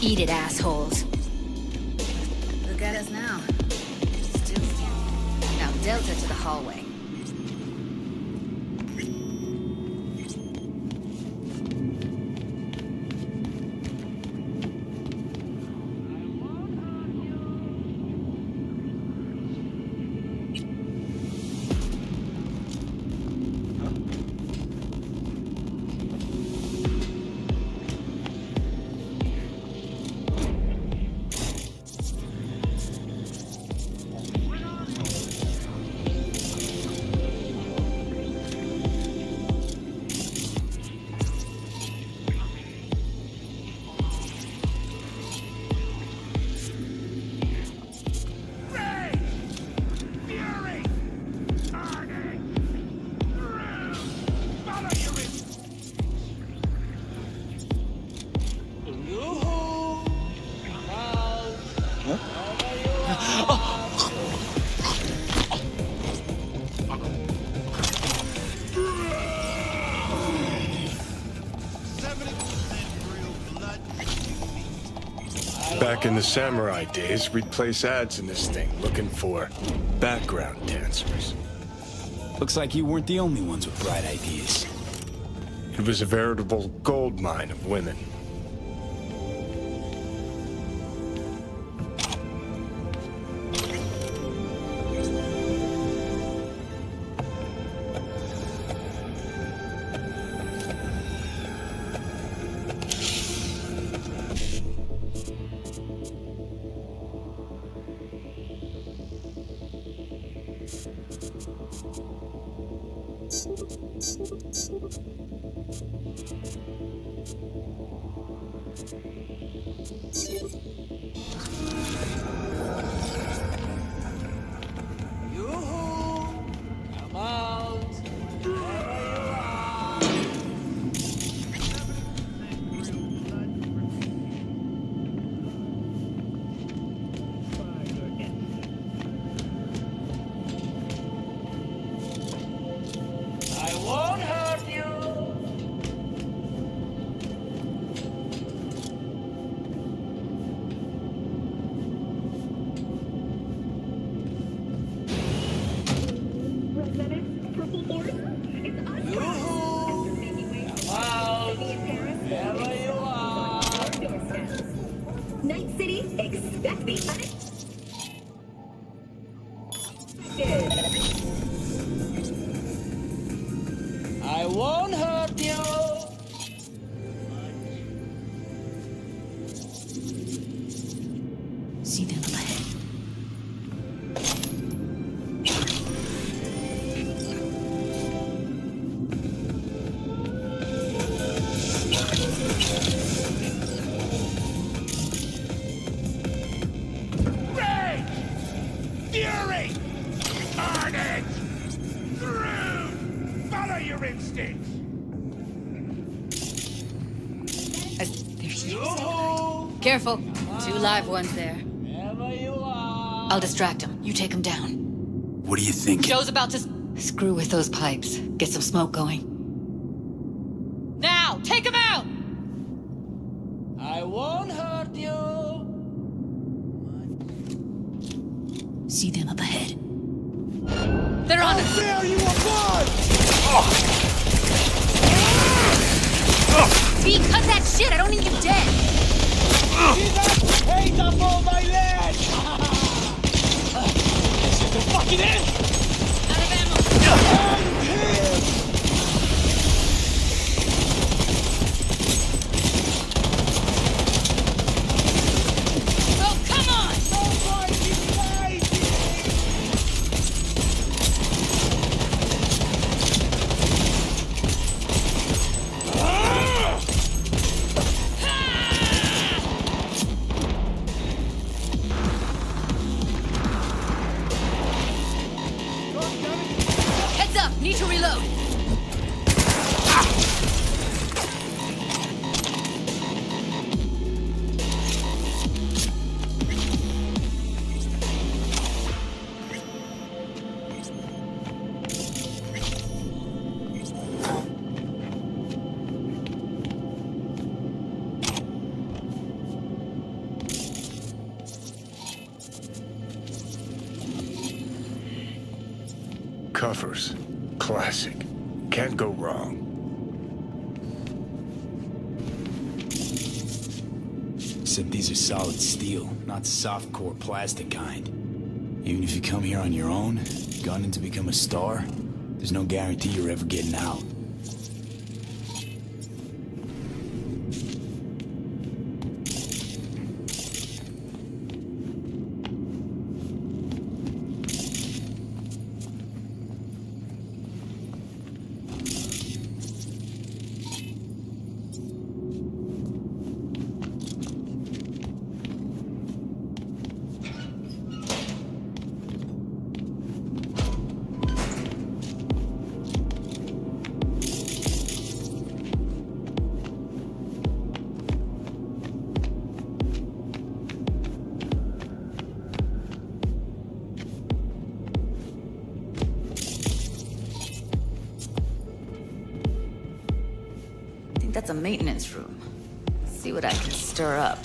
Eat it, assholes. Look at us now. Still standing. Now Delta to the hallway. Back in the samurai days, we'd place ads in this thing looking for background dancers. Looks like you weren't the only ones with bright ideas. It was a veritable gold mine of women. Night City, expect the I won't hurt you. See them up ahead. Fury! Carnage! Through! Follow your instincts! Careful. 2 live ones there. I'll distract him. You take him down. What do you think? Joe's about to screw with those pipes. Get some smoke going. Now, take him out! I won't hurt you. See them up ahead. They're on us! There you are! B, cut that shit! I don't need you dead! Hey, Dumbo! Oh, my leg! This is the fucking end! Out of ammo! Oh, come on! Heads up! Need to reload! Cuffers. Classic. Can't go wrong. Except these are solid steel, not soft-core plastic kind. Even if you come here on your own, gunning to become a star, there's no guarantee you're ever getting out. I think that's a maintenance room. See what I can stir up.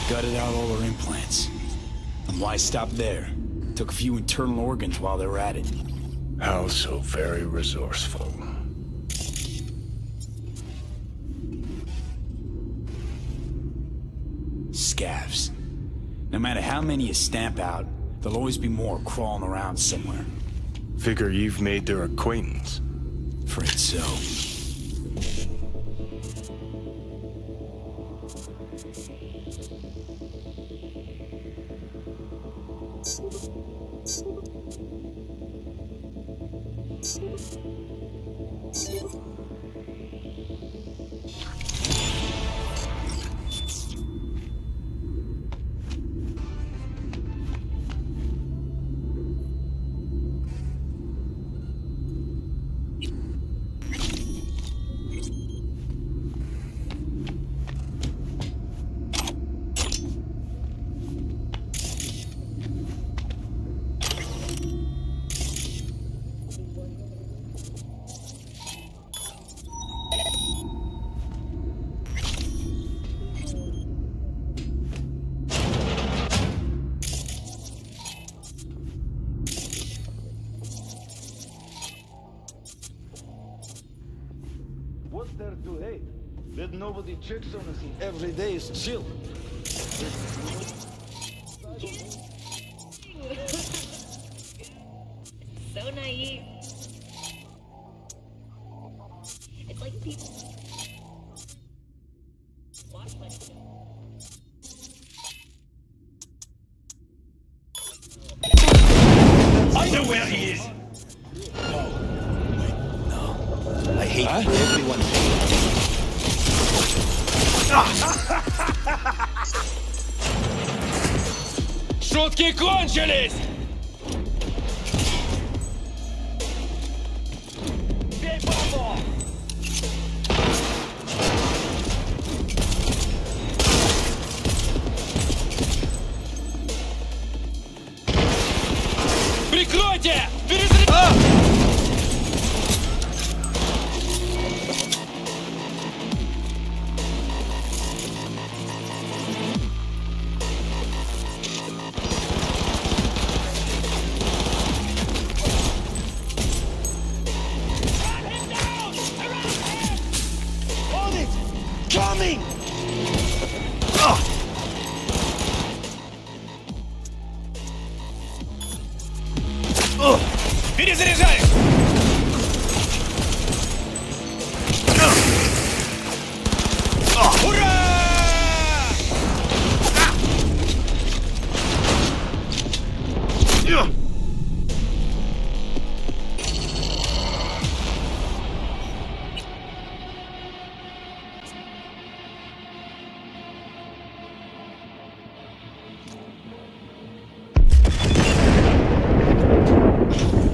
Gutted out all her implants. And why stop there? Took a few internal organs while they were at it. How so very resourceful. Scavs. No matter how many you stamp out, there'll always be more crawling around somewhere. Figure you've made their acquaintance. Afraid so. What's there to hate? That nobody checks on us and every day is chill. So naive. he is. I hate everyone. Шутки кончились! Бей бомбу! Прикройте! Перезаряд! On it! Coming! Перезаряжаю!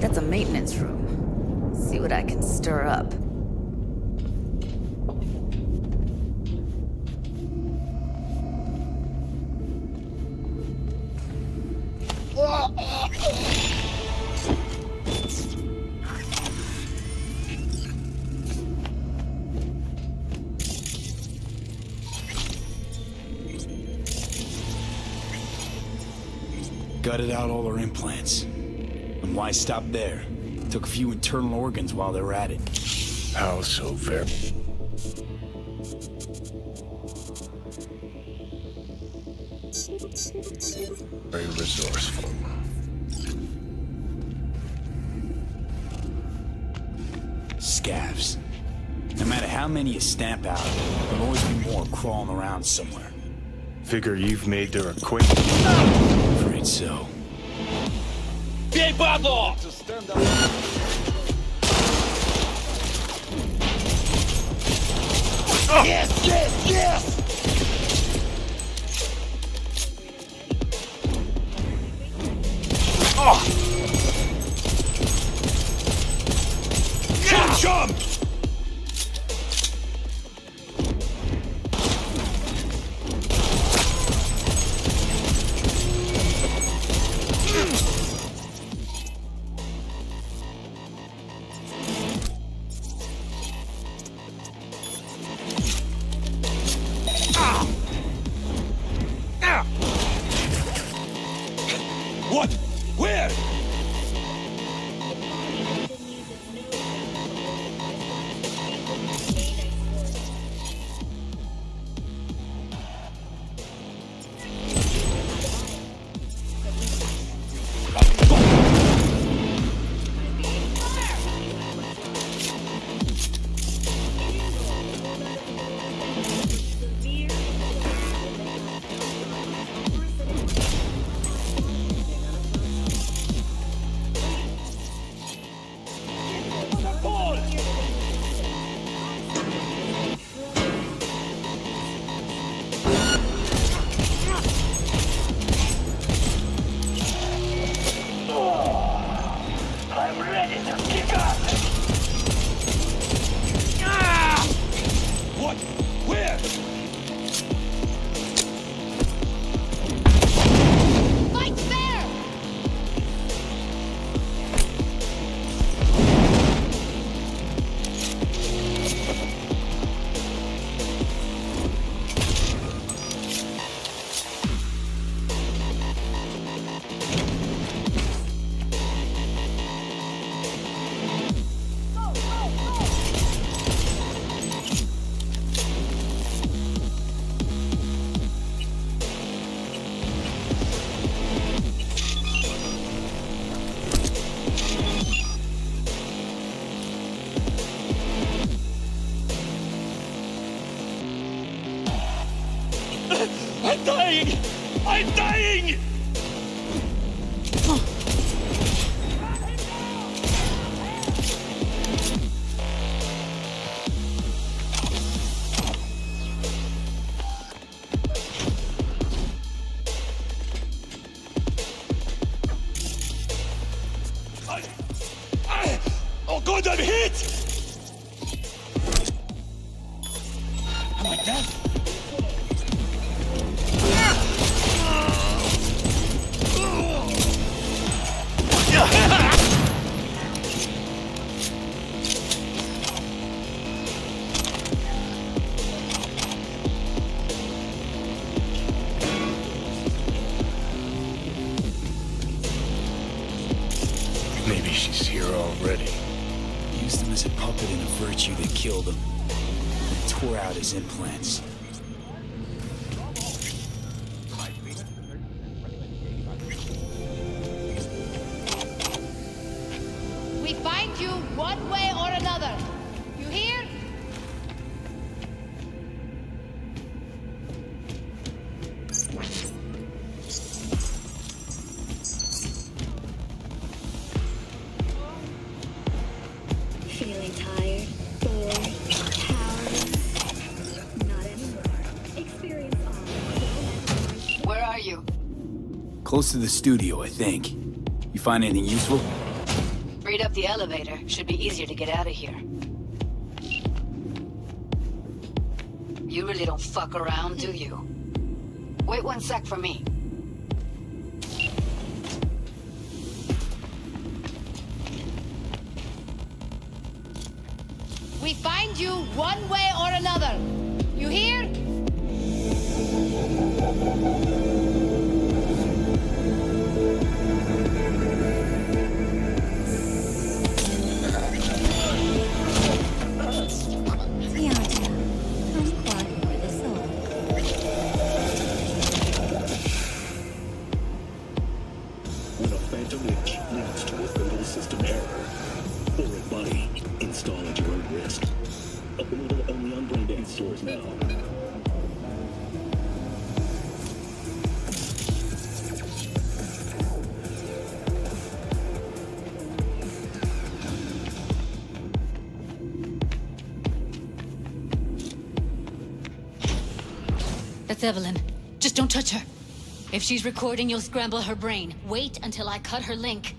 That's a maintenance room. See what I can stir up. Gutted out all her implants. And why stop there? Took a few internal organs while they were at it. How so very? Very resourceful. Scavs. No matter how many you stamp out, there'll always be more crawling around somewhere. Figure you've made their acquaintance. Afraid so. Бей бабло! Yes, yes, yes! Chum chum! What? Where? God, I'm hit! I'm like that. Maybe she's here already. Used him as a puppet in a virtue that killed him. And tore out his implants. We find you one way or another. You hear? Feeling tired, bored, powerless? Not anymore. Experience all. Where are you? Close to the studio, I think. You find anything useful? Freed up the elevator. Should be easier to get out of here. You really don't fuck around, do you? Wait 1 sec for me. We find you one way or another. You hear? When a phantom witch leads to a fatal system error, or a body, install at your own risk. Available only on Braindead stores now. That's Evelyn. Just don't touch her. If she's recording, you'll scramble her brain. Wait until I cut her link.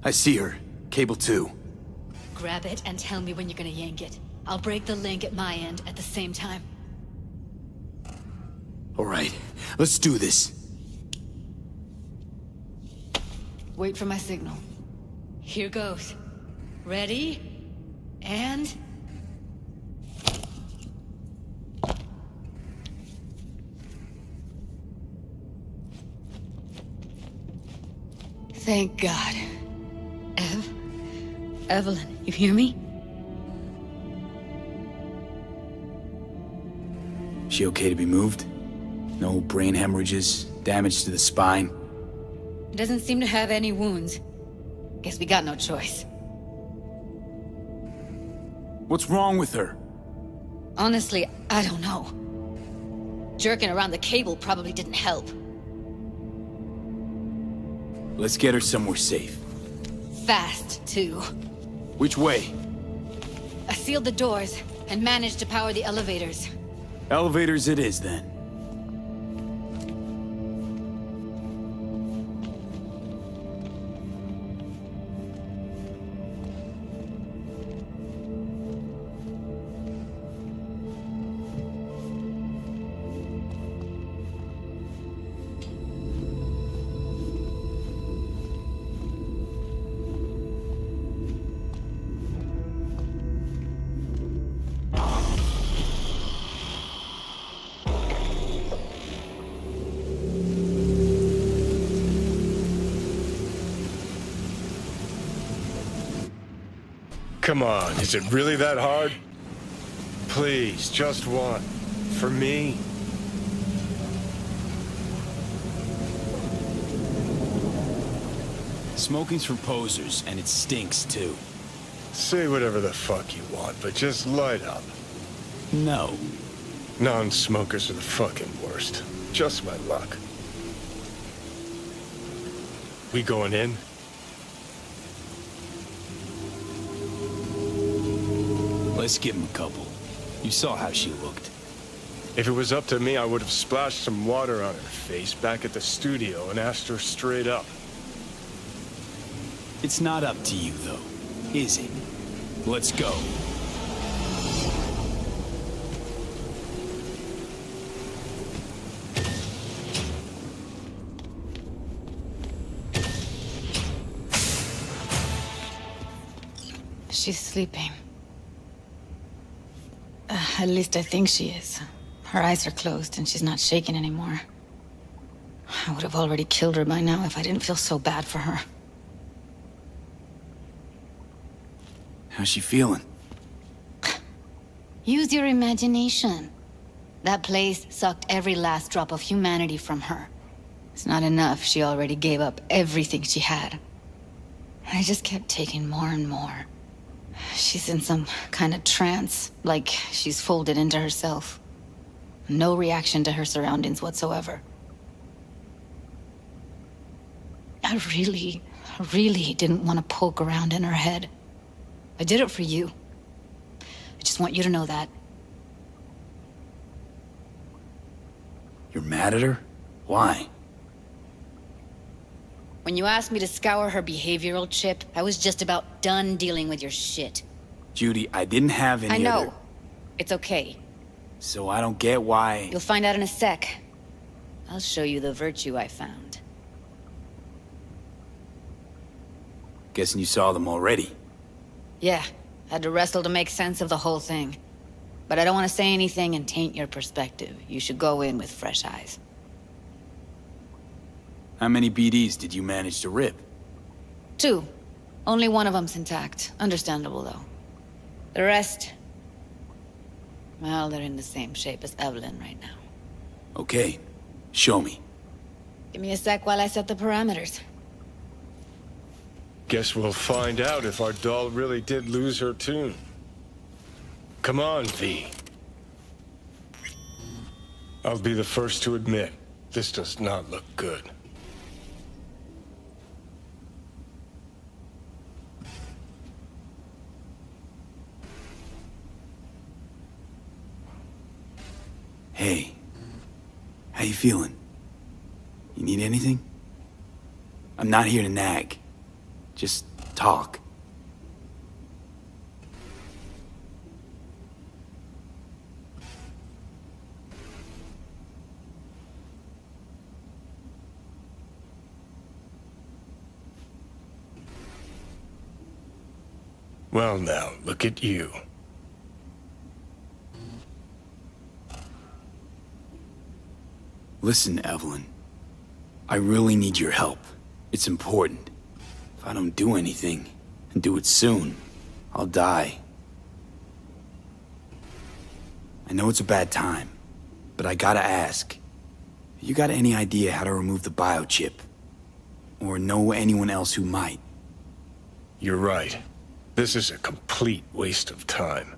I see her. Cable 2. Grab it and tell me when you're gonna yank it. I'll break the link at my end at the same time. Alright, let's do this. Wait for my signal. Here goes. Ready? And... Thank God. Evelyn, you hear me? She okay to be moved? No brain hemorrhages, damage to the spine? Doesn't seem to have any wounds. Guess we got no choice. What's wrong with her? Honestly, I don't know. Jerking around the cable probably didn't help. Let's get her somewhere safe. Fast, too. Which way? I sealed the doors and managed to power the elevators. Elevators it is, then. Come on, is it really that hard? Please, just one. For me? Smoking's for posers, and it stinks, too. Say whatever the fuck you want, but just light up. No. Non-smokers are the fucking worst. Just my luck. We going in? Let's give him a couple. You saw how she looked. If it was up to me, I would have splashed some water on her face back at the studio and asked her straight up. It's not up to you, though, is it? Let's go. She's sleeping. At least I think she is. Her eyes are closed and she's not shaking anymore. I would have already killed her by now if I didn't feel so bad for her. How's she feeling? Use your imagination. That place sucked every last drop of humanity from her. It's not enough, she already gave up everything she had. I just kept taking more and more. She's in some kind of trance, like she's folded into herself. No reaction to her surroundings whatsoever. I really didn't want to poke around in her head. I did it for you. I just want you to know that. You're mad at her? Why? When you asked me to scour her behavioral chip, I was just about done dealing with your shit. Judy, I didn't have any I know. other... It's okay. So I don't get why... You'll find out in a sec. I'll show you the virtue I found. Guessing you saw them already. Yeah, had to wrestle to make sense of the whole thing. But I don't want to say anything and taint your perspective. You should go in with fresh eyes. How many BDs did you manage to rip? 2. Only one of them's intact. Understandable, though. The rest... well, they're in the same shape as Evelyn right now. Okay. Show me. Give me a sec while I set the parameters. Guess we'll find out if our doll really did lose her tune. Come on, V. I'll be the first to admit, this does not look good. Hey. How you feeling? You need anything? I'm not here to nag. Just talk. Well now, look at you. Listen, Evelyn. I really need your help. It's important. If I don't do anything, and do it soon, I'll die. I know it's a bad time, but I gotta ask. You got any idea how to remove the biochip? Or know anyone else who might? You're right. This is a complete waste of time.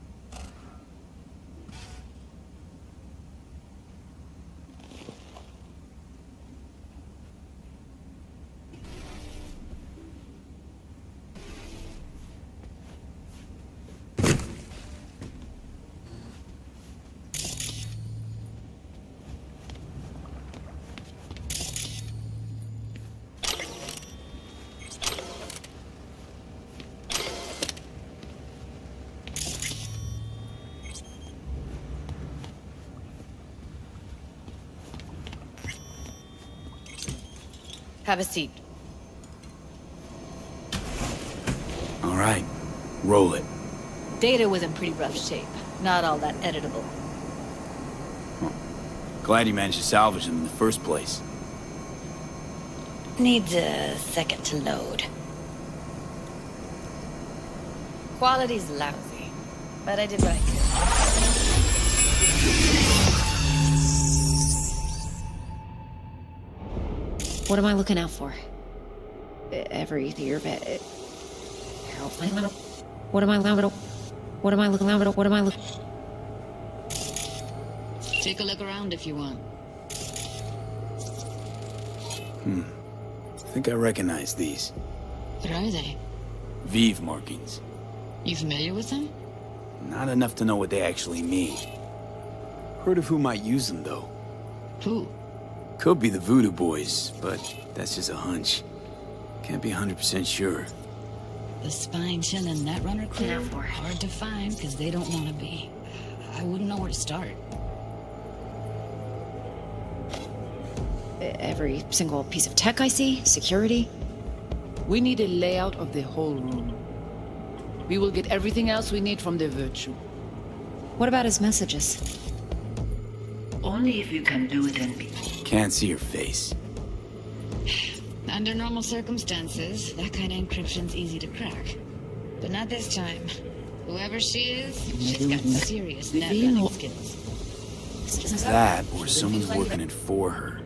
Have a seat. All right. Roll it. Data was in pretty rough shape. Not all that editable. Glad you managed to salvage them in the first place. Needs a second to load. Quality's lousy, but I did what I could. What am I looking out for? Every year, what am I looking out? What am I looking? Take a look around if you want. I think I recognize these. What are they? Vive markings. You familiar with them? Not enough to know what they actually mean. Heard of who might use them, though. Who? Could be the Voodoo Boys, but that's just a hunch. Can't be 100% sure. The spine-chilling Netrunner crew? Hard to find, because they don't want to be. I wouldn't know where to start. Every single piece of tech I see, security. We need a layout of the whole room. We will get everything else we need from the Virtue. What about his messages? Only if you can do it and be. Can't see her face. Under normal circumstances, that kind of encryption's easy to crack. But not this time. Whoever she is, she's got serious net-running skills. That, or someone's working it for her.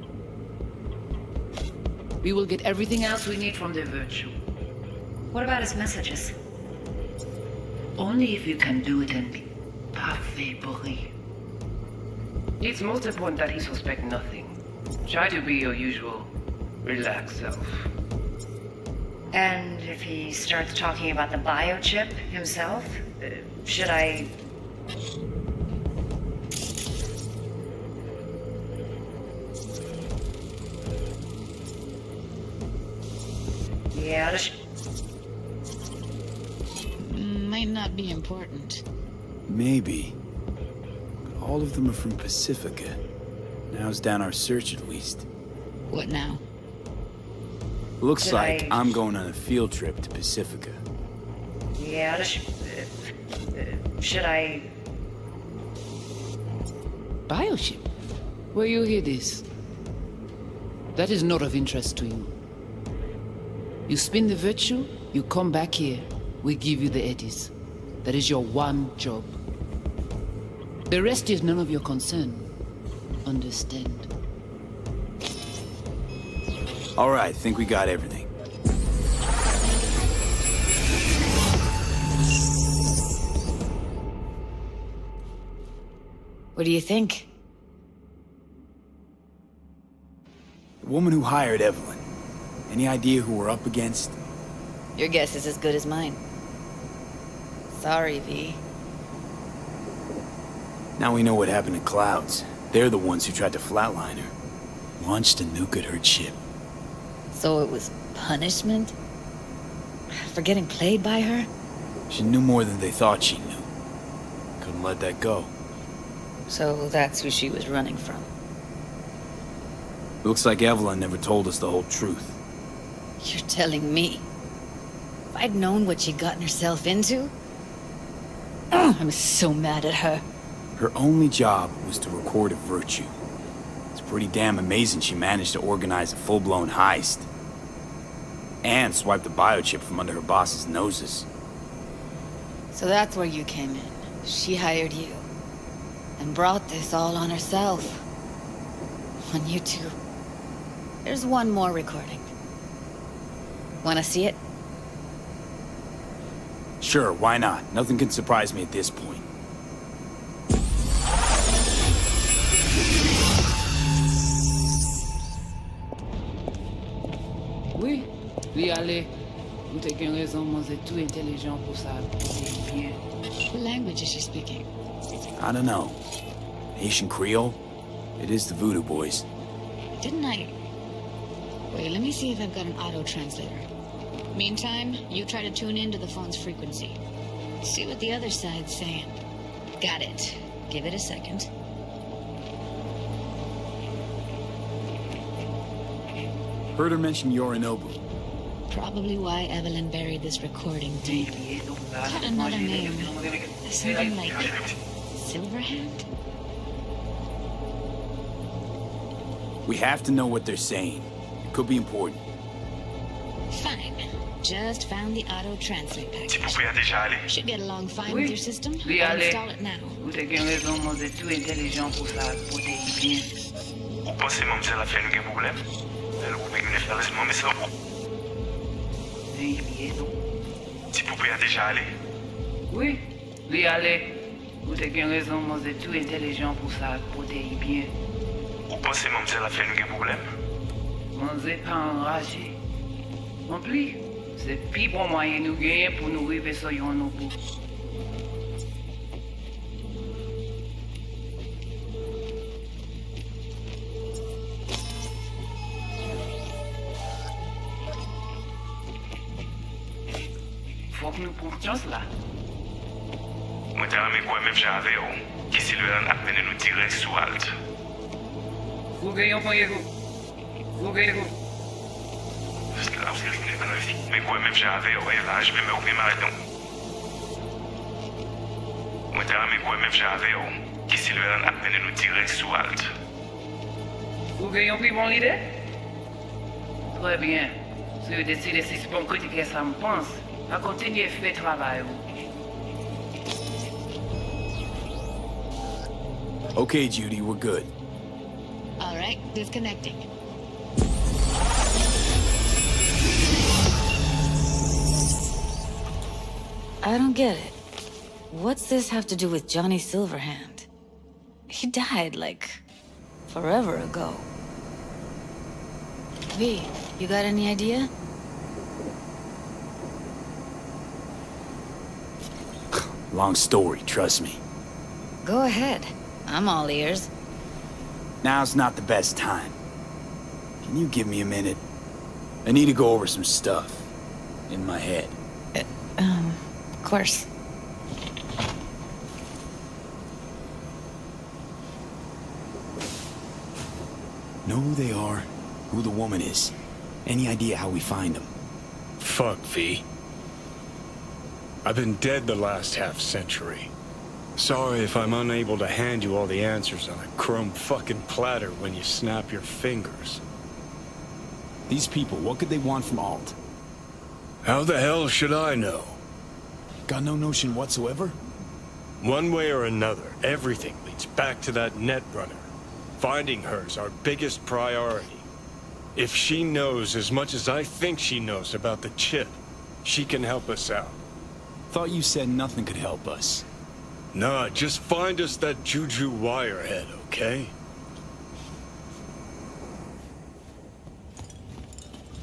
We will get everything else we need from the Virtue. What about his messages? Only if you can do it and be. Parfait, Boris. It's most important that he suspect nothing. Try to be your usual, relaxed self. And if he starts talking about the biochip himself, should I... Yeah, Might not be important. Maybe. But all of them are from Pacifica. Now's down our search, at least. What now? Looks Did like I- I'm going on a field trip to Pacifica. Yeah, should I... Biochip? Where you hear this? That is not of interest to you. You spin the Virtue, you come back here, we give you the eddies. That is your one job. The rest is none of your concern. Understand? All right, think we got everything. What do you think? The woman who hired Evelyn. Any idea who we're up against? Your guess is as good as mine. Sorry, V. Now we know what happened to Clouds. They're the ones who tried to flatline her. Launched a nuke at her ship. So it was punishment? For getting played by her? She knew more than they thought she knew. Couldn't let that go. So that's who she was running from. Looks like Evelyn never told us the whole truth. You're telling me? If I'd known what she'd gotten herself into? I'm so mad at her. Her only job was to record a Virtue. It's pretty damn amazing she managed to organize a full-blown heist. And swipe the biochip from under her boss's noses. So that's where you came in. She hired you. And brought this all on herself. On you two. There's one more recording. Wanna see it? Sure, why not? Nothing can surprise me at this point. Oui, oui, allez. Vous avez une raison, moi, c'est tout intelligent pour ça. C'est bien. What language is she speaking? I don't know. Haitian Creole? It is the Voodoo Boys. Didn't I? Wait, let me see if I've got an auto-translator. Meantime, you try to tune into the phone's frequency. See what the other side's saying. Got it. Give it a second. Heard her mention Yorinobu. Probably why Evelyn buried this recording deep. Had another name. Something like Silverhand? We have to know what they're saying. It could be important. Fine. Just found the auto-translate package. Should get along fine with Oui. your system. Oui, I'll allez. install it now. Vous avez une raison, moi, c'est tout intelligent pour ça. Pour des bien. Ou pensez même que la fait nous un problème? Elle vous pouvez nous faire laisser mais ça vous. Oui, bien, non. Si vous pouvez déjà aller. Oui, oui, allez. Ou te gen raison, moi c'est tout intelligent pour ça, pour te y bien. Ou pensez mon la fait nous problème? Moi c'est pas enragé. En plus, c'est pire bon moyen nous gagner pour nous arriver sur yon nous bout. Faut que nous prenions chance là. Moi t'ai ramé quoi même j'avais qui si le a peine nous direct sous halte. Faut que yon prenne coup. Faut que yon. Mais quoi même j'avais là je vais me occuper marathon. Moi t'ai ramé quoi même j'avais qui si le a peine nous direct sous halte. Faut que yon pris bon l'idée. Très bien. Si vous décidez si c'est bon critiquer ça me pense, à continuer à faire travail. Okay, Judy, we're good. All right, disconnecting. I don't get it. What's this have to do with Johnny Silverhand? He died, like, forever ago. V, you got any idea? Long story, trust me. Go ahead. I'm all ears. Now's not the best time. Can you give me a minute? I need to go over some stuff in my head. Of course. Know who they are, who the woman is. Any idea how we find them? Fuck, V. I've been dead the last half-century. Sorry if I'm unable to hand you all the answers on a chrome fucking platter when you snap your fingers. These people, what could they want from Alt? How the hell should I know? Got no notion whatsoever? One way or another, everything leads back to that Netrunner. Finding her's our biggest priority. If she knows as much as I think she knows about the chip, she can help us out. Thought you said nothing could help us. Nah, just find us that Juju wirehead, okay?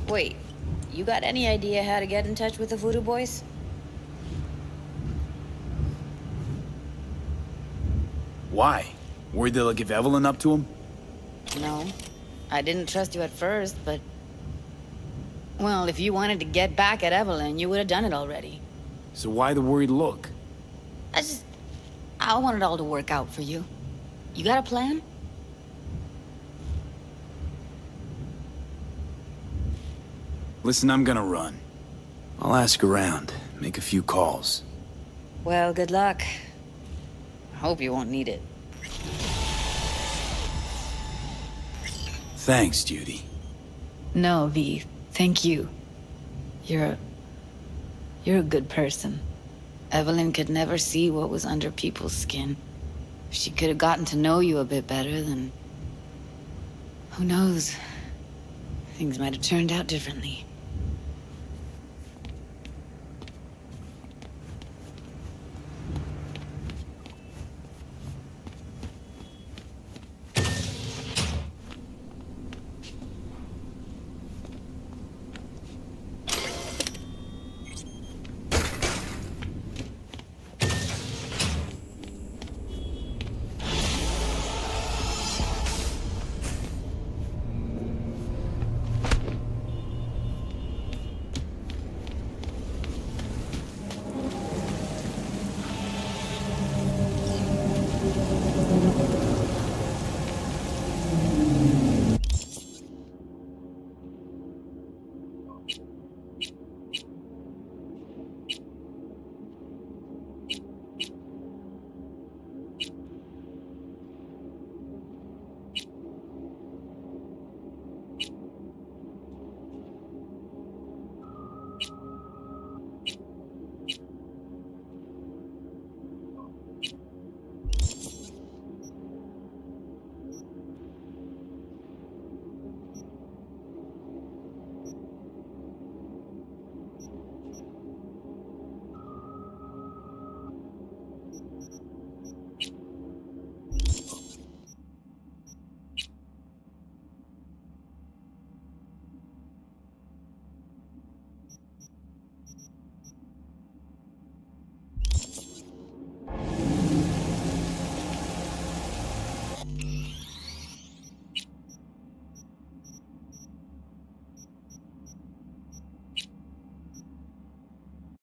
Wait, you got any idea how to get in touch with the Voodoo Boys? Why? Worried they'll give Evelyn up to him? No. I didn't trust you at first, but... Well, if you wanted to get back at Evelyn, you would have done it already. So why the worried look? I want it all to work out for you. You got a plan? Listen, I'm gonna run. I'll ask around, make a few calls. Well, good luck. I hope you won't need it. Thanks, Judy. No, V. Thank you. You're a good person. Evelyn could never see what was under people's skin. If she could have gotten to know you a bit better, then... Who knows? Things might have turned out differently.